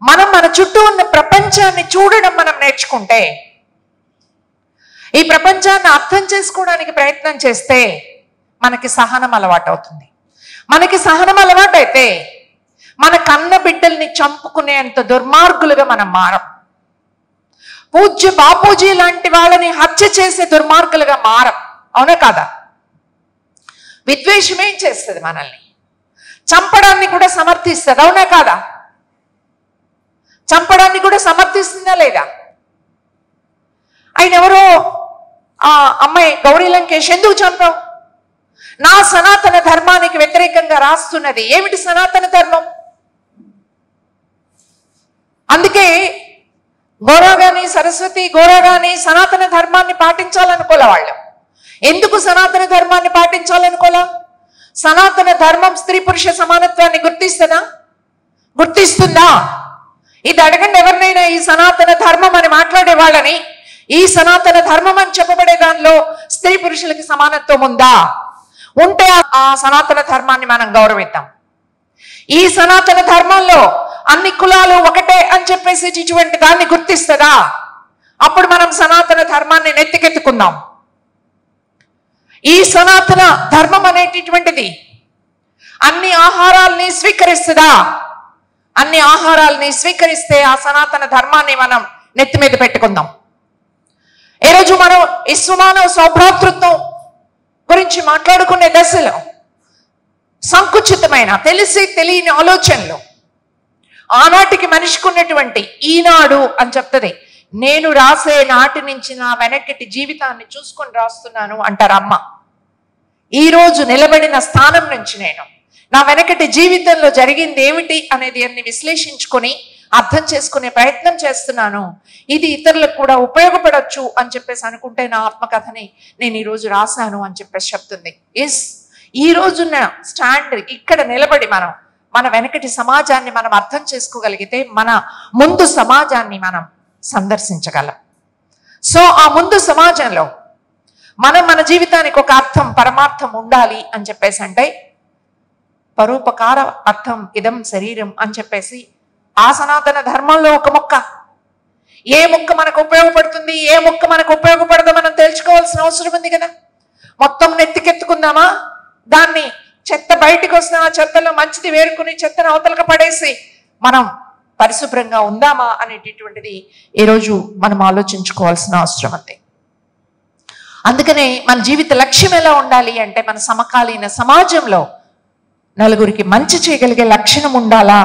మన చుట్టూ ఉన్న ప్రపంచాన్ని చూడడం మనం నేర్చుకుంటే, ఈ ప్రపంచాన్ని అర్థం చేసుకోవడానికి ప్రయత్నం చేస్తే మనకి సహనం అలవాటు అవుతుంది. మనకి సహనం అలవాటైతే మన కన్న బిడ్డల్ని చంపుకునేంత దుర్మార్గులుగా మనం మారం. పూజ్య బాపూజీ లాంటి వాళ్ళని హత్య చేసే దుర్మార్గులుగా మారం, అవునా కాదా? విద్వేషం ఏం చేస్తుంది? మనల్ని చంపడాన్ని కూడా సమర్థిస్తుంది, అవునా కాదా? చంపడాన్ని కూడా సమర్థిస్తుందా లేదా? ఆయన ఎవరో ఆ అమ్మాయి గౌరీ లంకేష్ ఎందుకు చంపావు? నా సనాతన ధర్మానికి వ్యతిరేకంగా రాస్తున్నది. ఏమిటి సనాతన ధర్మం? అందుకే గోరా గాని సరస్వతి గోరా గాని సనాతన ధర్మాన్ని పాటించాలనుకోలే వాళ్ళు. ఎందుకు సనాతన ధర్మాన్ని పాటించాలనుకోలా? సనాతన ధర్మం స్త్రీ పురుష సమానత్వాన్ని గుర్తిస్తుందా? ఇది అడగండి ఎవరినైనా. ఈ సనాతన ధర్మం అని మాట్లాడే వాళ్ళని, ఈ సనాతన ధర్మం అని చెప్పబడే దానిలో స్త్రీ పురుషులకి సమానత్వం ఉందా? ఉంటే ఆ సనాతన ధర్మాన్ని మనం గౌరవిద్దాం. ఈ సనాతన ధర్మంలో అన్ని కులాలు ఒకటే అని చెప్పేసి ఇటువంటి దాన్ని గుర్తిస్తుందా? అప్పుడు మనం సనాతన ధర్మాన్ని నెత్తికెత్తుకుందాం. ఈ సనాతన ధర్మం అనేటటువంటిది అన్ని ఆహారాల్ని స్వీకరిస్తుందా? అన్ని ఆహారాల్ని స్వీకరిస్తే ఆ సనాతన ధర్మాన్ని మనం నెత్తి మీద పెట్టుకుందాం. ఈరోజు మనం విశ్వమానవ సౌభ్రాతృత్వం గురించి మాట్లాడుకునే దశలో సంకుచితమైన తెలిసి తెలియని ఆలోచనలు ఆనాటికి మనిషికి ఉన్నటువంటి ఈనాడు అని చెప్తుంది. నేను రాసే నాటి నుంచి నా వెనకటి జీవితాన్ని చూసుకొని రాస్తున్నాను అంటారు అమ్మ. ఈరోజు నిలబడిన స్థానం నుంచి నేను నా వెనకటి జీవితంలో జరిగింది ఏమిటి అనేది అన్ని విశ్లేషించుకొని అర్థం చేసుకునే ప్రయత్నం చేస్తున్నాను. ఇది ఇతరులకు కూడా ఉపయోగపడవచ్చు అని చెప్పేసి అనుకుంటే నా ఆత్మకథని నేను ఈరోజు రాశాను అని చెప్పేసి చెప్తుంది. ఈ రోజున్న స్టాండ్ ఇక్కడ నిలబడి మన వెనకటి సమాజాన్ని మనం అర్థం చేసుకోగలిగితే మన ముందు సమాజాన్ని మనం సందర్శించగలం. సో ఆ ముందు సమాజంలో మన జీవితానికి ఒక అర్థం పరమార్థం ఉండాలి అని చెప్పేసి అంటే పరోపకార అర్థం ఇదం శరీరం అని చెప్పేసి ఆ సనాతన ధర్మంలో ఒక ముక్క, ఏ ముక్క మనకు ఉపయోగపడుతుంది, ఏ ముక్క మనకు ఉపయోగపడదో మనం తెలుసుకోవాల్సిన అవసరం ఉంది కదా. మొత్తం నెత్తికెత్తుకుందామా? దాన్ని చెత్త బయటకు వస్తున్న ఆ చెత్తలో మంచిది వేరుకుని చెత్తను అవతలకు పడేసి మనం పరిశుభ్రంగా ఉందామా అనేటటువంటిది ఈరోజు మనం ఆలోచించుకోవాల్సిన అవసరం ఉంది. అందుకనే మన జీవిత లక్ష్యం ఎలా ఉండాలి అంటే మన సమకాలీన సమాజంలో నలుగురికి మంచి చేయగలిగే లక్షణం ఉండాలా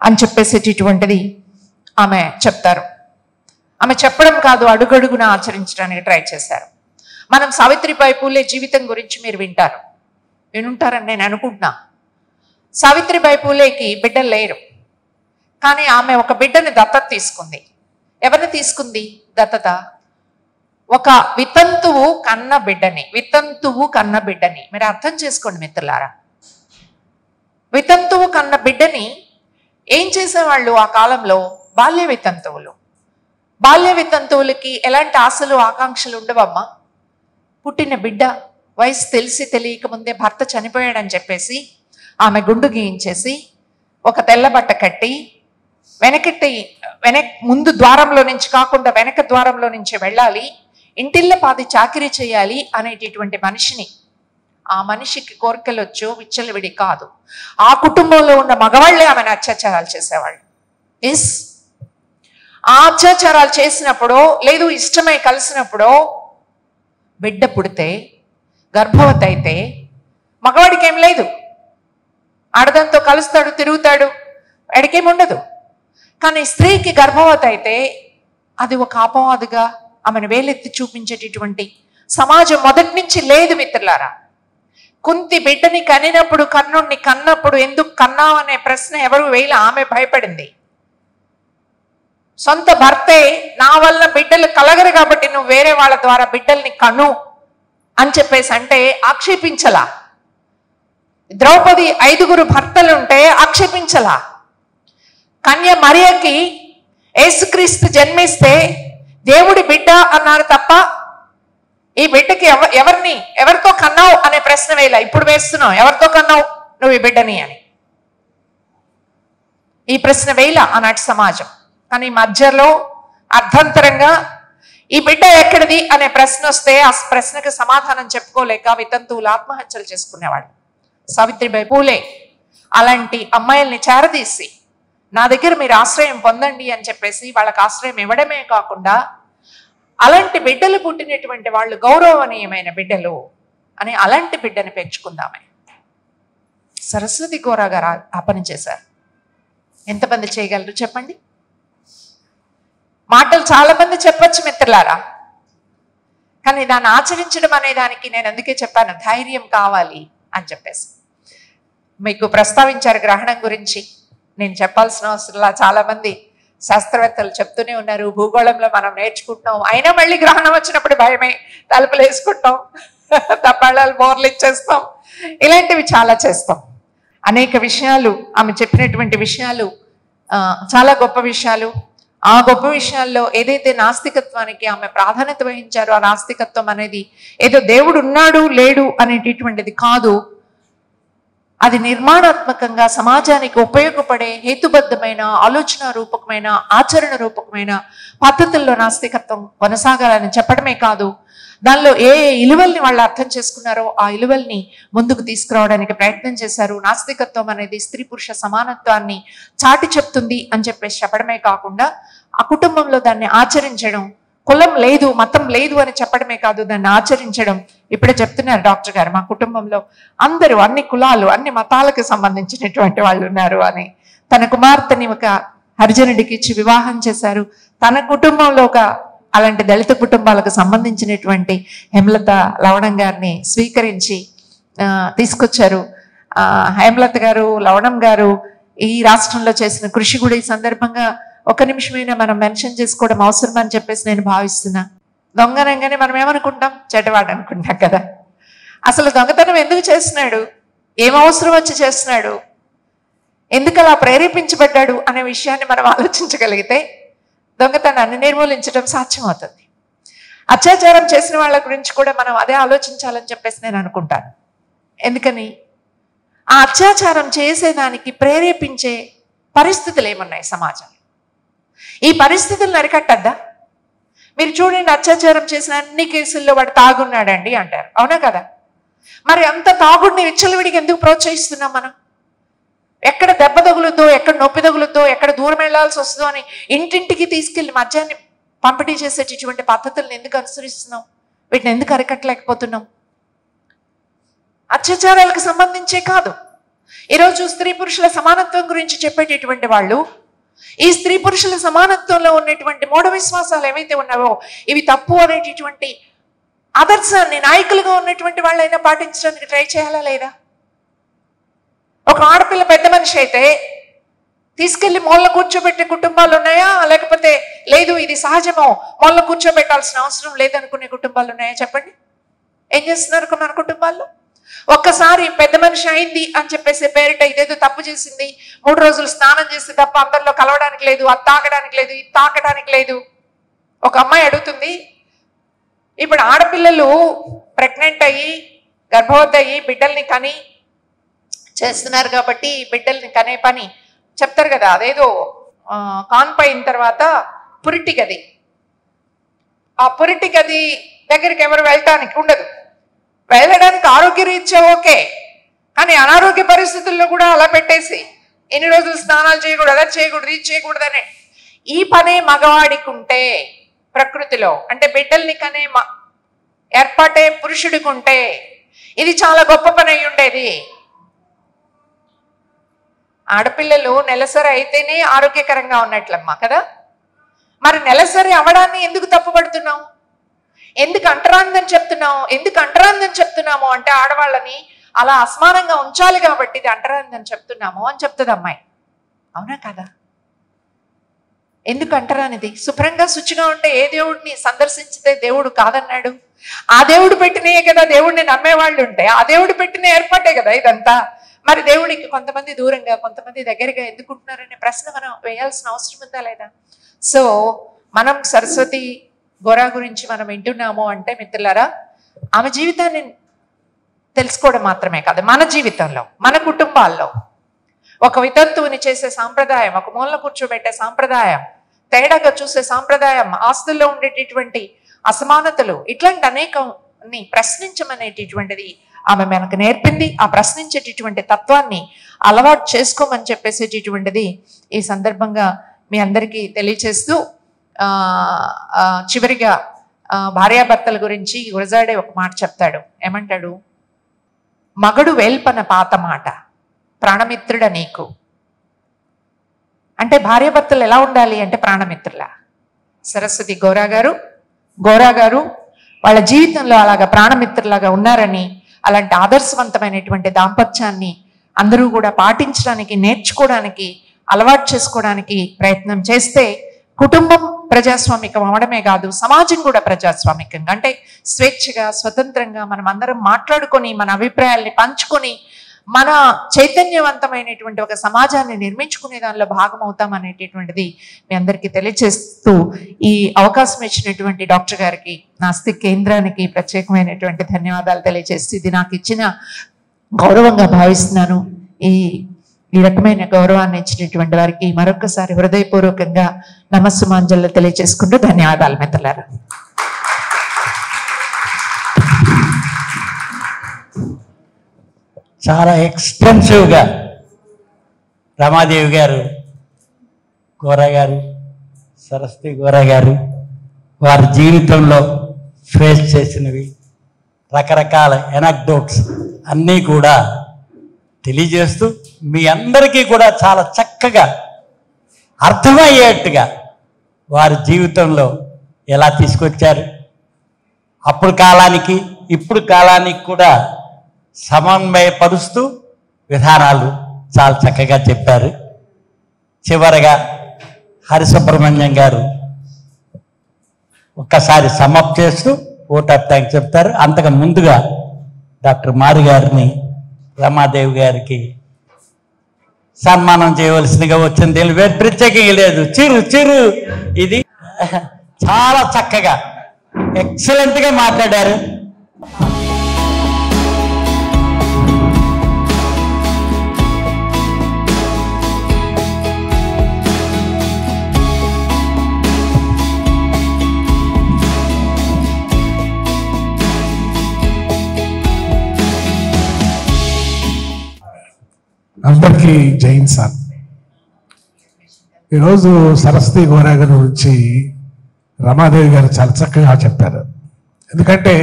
అని చెప్పేసేటటువంటిది ఆమె చెప్తారు. ఆమె చెప్పడం కాదు, అడుగడుగున ఆచరించడానికి ట్రై చేశారు. మనం సావిత్రిబాయి పూలే జీవితం గురించి మీరు వినుంటారని నేను అనుకుంటున్నా. సావిత్రిబాయి పూలేకి బిడ్డలు లేరు, కానీ ఆమె ఒక బిడ్డని దత్తత తీసుకుంది. ఎవరిని తీసుకుంది దత్తత? ఒక వితంతువు కన్న బిడ్డని. మీరు అర్థం చేసుకోండి మిత్రులారా. వితంతువు కన్న బిడ్డని ఏం చేసేవాళ్ళు ఆ కాలంలో? బాల్య వితంతువులకి ఎలాంటి ఆశలు ఆకాంక్షలు ఉండవమ్మా. పుట్టిన బిడ్డ వయసు తెలిసి తెలియక ముందే భర్త చనిపోయాడని చెప్పేసి ఆమె గుండు గీయించేసి ఒక తెల్ల బట్ట కట్టి ముందు ద్వారంలో నుంచి కాకుండా వెనక ద్వారంలో నుంచి వెళ్ళాలి, ఇంటిల్ల పాది చాకిరీ చేయాలి అనేటటువంటి మనిషిని, ఆ మనిషికి కోరికలు వచ్చో విచ్చలవిడి కాదు, ఆ కుటుంబంలో ఉన్న మగవాళ్లే ఆమెను అత్యాచారాలు చేసేవాళ్ళు. ఆ అత్యాచారాలు చేసినప్పుడో లేదు ఇష్టమై కలిసినప్పుడో బిడ్డ పుడితే గర్భవతి అయితే మగవాడికి ఏం లేదు, ఆడదంతో కలుస్తాడు, తిరుగుతాడు, వాడికేం ఉండదు. కానీ స్త్రీకి గర్భవతి అయితే అది ఒక అపవాదుగా ఆమెను వేలెత్తి చూపించేటటువంటి సమాజం మొదటి నుంచి లేదు మిత్రులారా. కుంతి బిడ్డని కనినప్పుడు, కర్ణుడిని కన్నప్పుడు ఎందుకు కన్నావు అనే ప్రశ్న ఎవరు వేయల, ఆమె భయపడింది. సొంత భర్తే నా వల్ల బిడ్డలు కలగరు కాబట్టి నువ్వు వేరే వాళ్ళ ద్వారా బిడ్డల్ని కను అని చెప్పేసి అంటే ఆక్షేపించలా. ద్రౌపది 5 భర్తలుంటే ఆక్షేపించలా. కన్య మరియకి యేసుక్రీస్తు జన్మిస్తే దేవుడి బిడ్డ అన్నారు తప్ప ఈ బిడ్డకి ఎవరితో కన్నావు అనే ప్రశ్న వేయలా. ఇప్పుడు వేస్తున్నావు, ఎవరితో కన్నావు నువ్వు ఈ బిడ్డని అని ఈ ప్రశ్న వేయలా ఆనాటి సమాజం. కానీ మధ్యలో అర్థంతరంగా ఈ బిడ్డ ఎక్కడిది అనే ప్రశ్న వస్తే ఆ ప్రశ్నకు సమాధానం చెప్పుకోలేక వితంతువులు ఆత్మహత్యలు చేసుకునేవాళ్ళు. సావిత్రిబాయి పూలే అలాంటి అమ్మాయిల్ని చేరదీసి నా దగ్గర మీరు ఆశ్రయం పొందండి అని చెప్పేసి వాళ్ళకి ఆశ్రయం ఇవ్వడమే కాకుండా అలాంటి బిడ్డలు పుట్టినటువంటి వాళ్ళు గౌరవనీయమైన బిడ్డలు అని అలాంటి బిడ్డని పెంచుకుందామే. సరస్వతి గోరా గారు ఆ పని చేశారు. ఎంతమంది చేయగలరు చెప్పండి? మాటలు చాలా మంది చెప్పొచ్చు మిత్రులారా, కానీ దాన్ని ఆచరించడం అనే దానికి నేను అందుకే చెప్పాను ధైర్యం కావాలి అని చెప్పేసి. మీకు ప్రస్తావించారు గ్రహణం గురించి, నేను చెప్పాల్సిన అవసరంలా చాలా మంది శాస్త్రవేత్తలు చెప్తూనే ఉన్నారు. భూగోళంలో మనం నేర్చుకుంటున్నాం, అయినా మళ్ళీ గ్రహణం వచ్చినప్పుడు భయమే, తలుపులు వేసుకుంటాం, తప్పాళాలు బోర్లు ఇచ్చేస్తాం, ఇలాంటివి చాలా చేస్తాం. అనేక విషయాలు ఆమె చెప్పినటువంటి విషయాలు చాలా గొప్ప విషయాలు. ఆ గొప్ప విషయాల్లో ఏదైతే నాస్తికత్వానికి ఆమె ప్రాధాన్యత వహించారో ఆ నాస్తికత్వం అనేది ఏదో దేవుడు ఉన్నాడు లేడు అనేటటువంటిది కాదు, అది నిర్మాణాత్మకంగా సమాజానికి ఉపయోగపడే హేతుబద్ధమైన ఆలోచన రూపకమైన ఆచరణ రూపకమైన పద్ధతుల్లో నాస్తికత్వం కొనసాగాలని చెప్పడమే కాదు, దానిలో ఏ ఇలువల్ని వాళ్ళు అర్థం చేసుకున్నారో ఆ ఇలువల్ని ముందుకు తీసుకురావడానికి ప్రయత్నం చేశారు. నాస్తికత్వం అనేది స్త్రీ పురుష సమానత్వాన్ని చాటి చెప్తుంది అని చెప్పేసి చెప్పడమే కాకుండా ఆ కుటుంబంలో దాన్ని ఆచరించడం, కులం లేదు మతం లేదు అని చెప్పడమే కాదు దాన్ని ఆచరించడం. ఇప్పుడే చెప్తున్నారు డాక్టర్ గారు, మా కుటుంబంలో అందరూ అన్ని కులాలు అన్ని మతాలకు సంబంధించినటువంటి వాళ్ళు ఉన్నారు అని. తన కుమార్తెని ఒక హరిజనుడికి ఇచ్చి వివాహం చేశారు. తన కుటుంబంలో ఒక అలాంటి దళిత కుటుంబాలకు సంబంధించినటువంటి హేమలత లవణం గారిని స్వీకరించి తీసుకొచ్చారు. హేమలత గారు, లవణం గారు ఈ రాష్ట్రంలో చేసిన కృషి కూడా ఈ సందర్భంగా ఒక నిమిషమైనా మనం మెన్షన్ చేసుకోవడం అవసరం అని చెప్పేసి నేను భావిస్తున్నా. దొంగనంగానే మనం ఏమనుకుంటాం, చెడ్డవాడు అనుకుంటాం కదా. అసలు దొంగతనం ఎందుకు చేస్తున్నాడు, ఏం అవసరం వచ్చి చేస్తున్నాడు, ఎందుకు అలా ప్రేరేపించబడ్డాడు అనే విషయాన్ని మనం ఆలోచించగలిగితే దొంగతనాన్ని నిర్మూలించడం సాధ్యమవుతుంది. అత్యాచారం చేసిన వాళ్ళ గురించి కూడా మనం అదే ఆలోచించాలని చెప్పేసి నేను అనుకుంటాను. ఎందుకని ఆ అత్యాచారం చేసేదానికి ప్రేరేపించే పరిస్థితులు ఏమున్నాయి సమాజంలో? ఈ పరిస్థితులను అరికట్టద్దా? మీరు చూడండి, అత్యాచారం చేసిన అన్ని కేసుల్లో వాడు తాగున్నాడండి అంటారు, అవునా కదా? మరి అంత తాగుడిని విచ్చలవిడికి ఎందుకు ప్రోత్సహిస్తున్నాం మనం? ఎక్కడ దెబ్బ తగులుద్దో, ఎక్కడ నొప్పి తగులుద్దో, ఎక్కడ దూరం వెళ్లాల్సి వస్తుందో అని ఇంటింటికి తీసుకెళ్లి మద్యాన్ని పంపిణీ చేసేటటువంటి పద్ధతులను ఎందుకు అనుసరిస్తున్నాం? వీటిని ఎందుకు అరికట్టలేకపోతున్నాం? అత్యాచారాలకు సంబంధించే కాదు, ఈరోజు స్త్రీ పురుషుల సమానత్వం గురించి చెప్పేటటువంటి వాళ్ళు ఈ స్త్రీ పురుషుల సమానత్వంలో ఉన్నటువంటి మూఢ విశ్వాసాలు ఏవైతే ఉన్నావో ఇవి తప్పు అనేటటువంటి ఆదర్శాన్ని నాయకులుగా ఉన్నటువంటి వాళ్ళైనా పాటించడానికి ట్రై చేయాలా లేదా? ఒక ఆడపిల్ల పెద్ద మనిషి అయితే తీసుకెళ్లి మూల కూర్చోబెట్టే కుటుంబాలు ఉన్నాయా, లేకపోతే లేదు ఇది సహజమో మూల కూర్చోబెట్టాల్సిన అవసరం లేదనుకునే కుటుంబాలు ఉన్నాయా? చెప్పండి, ఏం చేస్తున్నారు మన కుటుంబాల్లో? ఒక్కసారి పెద్ద మనిషి అయింది అని చెప్పేసి పేరిట ఇదేదో తప్పు చేసింది, 3 రోజులు స్నానం చేస్తే తప్ప అందరిలో కలవడానికి లేదు, అది తాకడానికి లేదు, ఇది తాకడానికి లేదు. ఒక అమ్మాయి అడుగుతుంది, ఇప్పుడు ఆడపిల్లలు ప్రెగ్నెంట్ అయ్యి గర్భవతి అయ్యి బిడ్డల్ని కని చేస్తున్నారు కాబట్టి బిడ్డల్ని కనే పని చెప్తారు కదా, అదేదో కాన్పైన తర్వాత పురిటి గది, ఆ పురిటి గది దగ్గరికి ఎవరు వెళ్ళటానికి ఉండదు. వెళ్ళడానికి ఆరోగ్యరీత్యా ఓకే, కానీ అనారోగ్య పరిస్థితుల్లో కూడా అలా పెట్టేసి ఎన్ని రోజులు స్నానాలు చేయకూడదు, అలా చేయకూడదు, ఇది చేయకూడదనే ఈ పనే మగవాడికి ఉంటే ప్రకృతిలో అంటే బిడ్డల్ని కనే ఏర్పాటే పురుషుడికి ఉంటే ఇది చాలా గొప్ప పని అయి ఉండేది. ఆడపిల్లలు నెలసరి అయితేనే ఆరోగ్యకరంగా ఉన్నట్లమ్మా కదా. మరి నెలసరి అవడాన్ని ఎందుకు తప్పుపడుతున్నాం? ఎందుకు అంటరాందని చెప్తున్నాము అంటే ఆడవాళ్ళని అలా అసమానంగా ఉంచాలి కాబట్టి ఇది అంటరాందని చెప్తున్నాము అని చెప్తుంది అమ్మాయి. అవునా కదా? ఎందుకు అంటరానిది? శుభ్రంగా శుచిగా ఉంటే ఏ దేవుడిని సందర్శించితే దేవుడు కాదన్నాడు? ఆ దేవుడు పెట్టినయే కదా. దేవుడిని నమ్మేవాళ్ళు ఉంటే ఆ దేవుడు పెట్టిన ఏర్పాటే కదా ఇదంతా. మరి దేవుడికి కొంతమంది దూరంగా కొంతమంది దగ్గరగా ఎందుకుంటున్నారనే ప్రశ్న మనం వేయాల్సిన అవసరం ఉందా లేదా? సో మనం సరస్వతి గోరా గురించి మనం వింటున్నాము అంటే మిత్రులారా, ఆమె జీవితాన్ని తెలుసుకోవడం మాత్రమే కాదు, మన జీవితంలో మన కుటుంబాల్లో ఒక వితంతువుని చేసే సాంప్రదాయం, ఒక మూలన కూర్చోబెట్టే సాంప్రదాయం, తేడాగా చూసే సాంప్రదాయం, ఆస్తుల్లో ఉండేటటువంటి అసమానతలు, ఇట్లాంటి అనేకాన్ని ప్రశ్నించమనేటటువంటిది ఆమె మనకు నేర్పింది. ఆ ప్రశ్నించేటటువంటి తత్వాన్ని అలవాటు చేసుకోమని చెప్పేసేటటువంటిది ఈ సందర్భంగా మీ అందరికీ తెలియచేస్తూ చివరిగా భార్యాభర్తల గురించి గురజాడే ఒక మాట చెప్తాడు. ఏమంటాడు? మగడు వేల్పన పాత మాట ప్రాణమిత్రుడ నీకు. అంటే భార్యాభర్తలు ఎలా ఉండాలి అంటే ప్రాణమిత్రులా. సరస్వతి గోరా గారు వాళ్ళ జీవితంలో అలాగా ప్రాణమిత్రులాగా ఉన్నారని, అలాంటి ఆదర్శవంతమైనటువంటి దాంపత్యాన్ని అందరూ కూడా పాటించడానికి, నేర్చుకోవడానికి, అలవాటు చేసుకోవడానికి ప్రయత్నం చేస్తే కుటుంబం ప్రజాస్వామికం అవడమే కాదు, సమాజం కూడా ప్రజాస్వామికంగా, అంటే స్వేచ్ఛగా స్వతంత్రంగా మనం అందరం మాట్లాడుకొని మన అభిప్రాయాల్ని పంచుకొని మన చైతన్యవంతమైనటువంటి ఒక సమాజాన్ని నిర్మించుకునే దానిలో భాగం అవుతాం అనేటటువంటిది మీ అందరికీ తెలియజేస్తూ ఈ అవకాశం ఇచ్చినటువంటి డాక్టర్ గారికి, నాస్తి కేంద్రానికి ప్రత్యేకమైనటువంటి ధన్యవాదాలు తెలియజేస్తూ ఇది నాకు ఇచ్చిన గౌరవంగా భావిస్తున్నాను. ఈ రకమైన గౌరవాన్ని ఇచ్చినటువంటి వారికి మరొకసారి హృదయపూర్వకంగా నమస్సుమాంజలు తెలియజేసుకుంటూ ధన్యవాదాలు మిత్రులారా. చాలా ఎక్స్టెన్సివ్గా రమాదేవి గారు, గోరా గారు, సరస్వతి గోరా గారు వారి జీవితంలో ఫేస్ చేసినవి రకరకాల ఎనక్డోట్స్ అన్నీ కూడా తెలియజేస్తూ మీ అందరికీ కూడా చాలా చక్కగా అర్థమయ్యేట్టుగా వారి జీవితంలో ఎలా తీసుకొచ్చారు, అప్పుడు కాలానికి ఇప్పుడు కాలానికి కూడా సమన్వయపరుస్తూ విధానాలు చాలా చక్కగా చెప్పారు. చివరగా హరిసుబ్రహ్మణ్యం గారు ఒక్కసారి సమప్ చేస్తూ ఓట్ ఆఫ్ థ్యాంక్స్ చెప్తారు. అంతకు ముందుగా డాక్టర్ మారి గారిని, రమాదేవి గారికి సన్మానం చేయవలసిందిగా వచ్చింది. ప్రత్యేకంగా లేదు, చిరు ఇది చాలా చక్కగా ఎక్సలెంట్గా మాట్లాడారు. అందరికీ జైన్ సార్. ఈరోజు సరస్వతి గోరా గారి గురించి రమాదేవి గారు చాలా చక్కగా చెప్పారు. ఎందుకంటే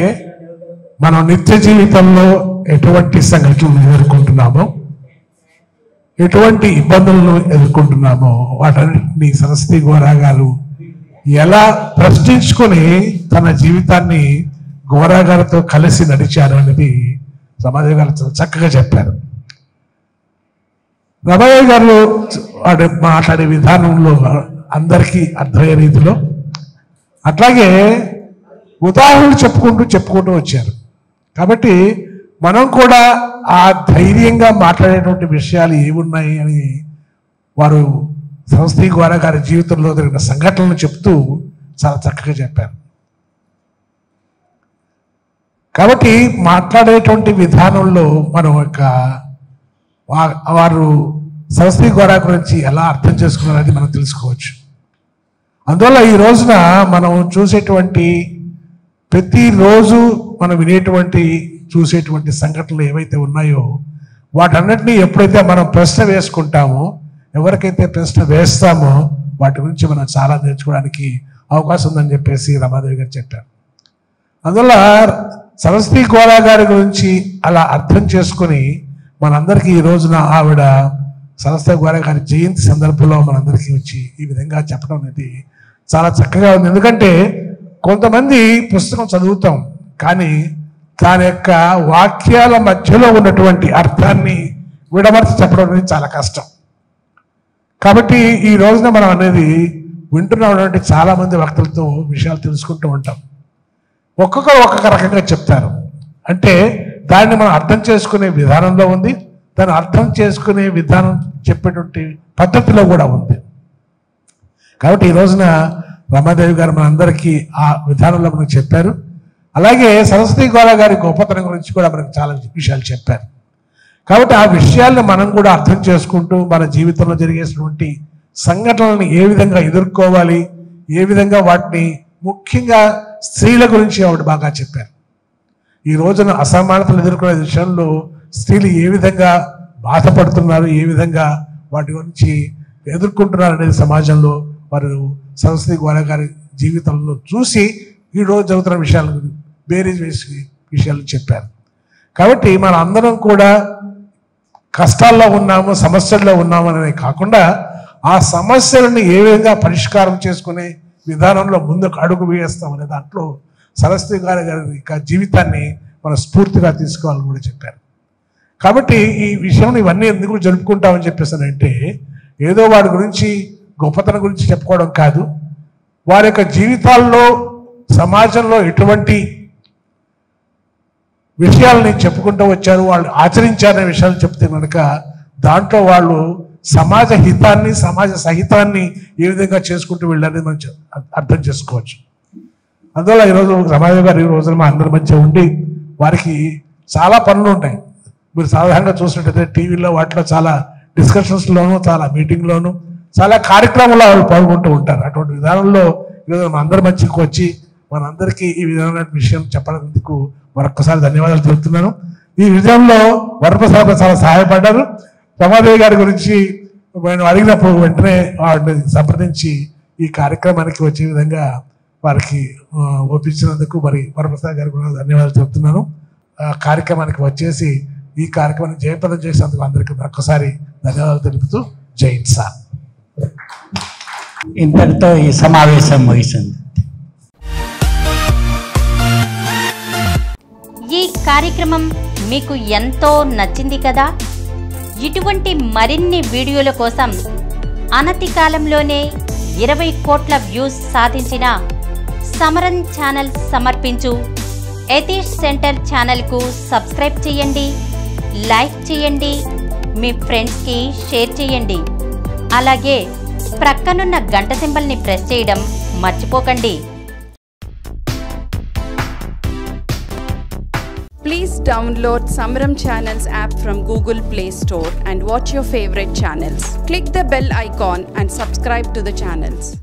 మనం నిత్య జీవితంలో ఎటువంటి సంఘటనలు ఎదుర్కొంటున్నామో, ఎటువంటి ఇబ్బందులను ఎదుర్కొంటున్నామో వాటన్నిటిని సరస్వతి గోరా గారు ఎలా ప్రశ్నించుకొని తన జీవితాన్ని గోరా గారితో కలిసి నడిచారు అనేది రమాదేవి గారు చాలా చక్కగా చెప్పారు. రమాదేవి గారు మాట్లాడే విధానంలో అందరికీ అర్థమయ్యే రీతిలో, అట్లాగే ఉదాహరణలు చెప్పుకుంటూ వచ్చారు. కాబట్టి మనం కూడా ఆ ధైర్యంగా మాట్లాడేటువంటి విషయాలు ఏమున్నాయి అని వారు సరస్వతి గోరా గారి జీవితంలో జరిగిన సంఘటనలు చెప్తూ చాలా చక్కగా చెప్పారు. కాబట్టి మాట్లాడేటువంటి విధానంలో మనం వారు సరస్వతి గోరా గురించి ఎలా అర్థం చేసుకున్నారనేది మనం తెలుసుకోవచ్చు. అందువల్ల ఈ రోజున మనం చూసేటువంటి ప్రతిరోజు మనం చూసేటువంటి సంఘటనలు ఏవైతే ఉన్నాయో వాటన్నిటినీ ఎప్పుడైతే మనం ప్రశ్న వేసుకుంటామో, ఎవరికైతే ప్రశ్న వేస్తామో వాటి గురించి మనం చాలా నేర్చుకోవడానికి అవకాశం ఉందని చెప్పేసి రమాదేవి గారు చెప్పారు. అందువల్ల సరస్వతి గోరా గారి గురించి అలా అర్థం చేసుకుని మనందరికీ ఈ రోజున ఆవిడ సరస్వతి గోరా గారి జయంతి సందర్భంలో మనందరికీ వచ్చి ఈ విధంగా చెప్పడం అనేది చాలా చక్కగా ఉంది. ఎందుకంటే కొంతమంది పుస్తకం చదువుతాం కానీ దాని యొక్క వాక్యాల మధ్యలో ఉన్నటువంటి అర్థాన్ని విడమర్చి చెప్పడం అనేది చాలా కష్టం. కాబట్టి ఈ రోజున మనం అనేది వింటున్నటువంటి చాలా మంది వక్తలతో విషయాలు తెలుసుకుంటూ ఉంటాం. ఒక్కొక్కరు ఒక్కొక్క రకంగా చెప్తారు. అంటే దాన్ని మనం అర్థం చేసుకునే విధానంలో ఉంది, దాన్ని అర్థం చేసుకునే విధానం చెప్పేటువంటి పద్ధతిలో కూడా ఉంది. కాబట్టి ఈ రోజున రమాదేవి గారు మనందరికీ ఆ విధానంలో మనకు చెప్పారు. అలాగే సరస్వతి గోరా గారి గొప్పతనం గురించి కూడా మనకు చాలా విషయాలు చెప్పారు. కాబట్టి ఆ విషయాలను మనం కూడా అర్థం చేసుకుంటూ మన జీవితంలో జరిగేటువంటి సంఘటనలను ఏ విధంగా ఎదుర్కోవాలి, ఏ విధంగా వాటిని ముఖ్యంగా స్త్రీల గురించి ఆవిడ బాగా చెప్పారు. ఈ రోజున అసమానతలు ఎదుర్కొనే విషయంలో స్త్రీలు ఏ విధంగా బాధపడుతున్నారు, ఏ విధంగా వాటి గురించి ఎదుర్కొంటున్నారు అనేది సమాజంలో వారు సరస్వతి గోరా గారి జీవితంలో చూసి ఈరోజు జరుగుతున్న విషయాలను బేరీజ్ వేసి విషయాలు చెప్పారు. కాబట్టి మన అందరం కూడా కష్టాల్లో ఉన్నాము, సమస్యల్లో ఉన్నాము అనేది కాకుండా ఆ సమస్యలను ఏ విధంగా పరిష్కారం చేసుకునే విధానంలో ముందుకు అడుగు వేస్తాం అనే దాంట్లో సరస్వతి గారి జీవితాన్ని మనం స్ఫూర్తిగా తీసుకోవాలని కూడా చెప్పారు. కాబట్టి ఈ విషయం ఇవన్నీ ఎందుకు జరుపుకుంటామని చెప్పేసానంటే ఏదో వాడి గురించి గొప్పతనం గురించి చెప్పుకోవడం కాదు, వారి యొక్క జీవితాల్లో సమాజంలో ఎటువంటి విషయాలని చెప్పుకుంటూ వచ్చారు, వాళ్ళు ఆచరించారనే విషయాలు చెప్తే కనుక దాంట్లో వాళ్ళు సమాజ హితాన్ని సమాజ సహితాన్ని ఏ విధంగా చేసుకుంటూ వెళ్ళారని మనం అర్థం చేసుకోవచ్చు. అందువల్ల ఈరోజు రమాదేవి గారు ఈ రోజున మా అందరి మధ్య ఉండి వారికి చాలా పనులు ఉంటాయి. మీరు సాధారణంగా చూసినట్టయితే టీవీలో వాటిలో చాలా డిస్కషన్స్లోనూ చాలా మీటింగ్లోనూ చాలా కార్యక్రమాల్లో వాళ్ళు పాల్గొంటూ ఉంటారు. అటువంటి విధానంలో ఈరోజు మా అందరి మధ్యకు వచ్చి మనందరికీ ఈ విధమైన విషయం చెప్పడానికి మరొక్కసారి ధన్యవాదాలు తెలుపుతున్నాను. ఈ విషయంలో వరప్రసాద్ చాలా సహాయపడ్డారు. రమాదేవి గారి గురించి నేను అడిగినప్పుడు వెంటనే వారిని సంప్రదించి ఈ కార్యక్రమానికి వచ్చే విధంగా వారికి ఒప్పించినందుకు మరి వరప్రసాద్ గారికి కూడా ధన్యవాదాలు చెప్తున్నాను. కార్యక్రమానికి వచ్చేసి ఈ కార్యక్రమాన్ని జయప్రదం చేసినందుకు అందరికీ మరొకసారి ధన్యవాదాలు తెలుపుతూ జై హింద్ సార్. ఇంతటితో ఈ సమావేశం ముగిసింది. ఈ కార్యక్రమం మీకు ఎంతో నచ్చింది కదా. ఇటువంటి మరిన్ని వీడియోల కోసం అనతి కాలంలోనే 20 కోట్ల వ్యూస్ సాధించిన సమరన్ ఛానల్ సమర్పించు యతీష్ సెంటర్ ఛానల్కు సబ్స్క్రైబ్ చేయండి, లైక్ చేయండి, మీ ఫ్రెండ్స్కి షేర్ చేయండి. అలాగే ప్రక్కనున్న గంట సింబల్ని ప్రెస్ చేయడం మర్చిపోకండి. Please download Samaram Channels app from Google Play Store and watch your favorite channels. Click the bell icon and subscribe to the channels.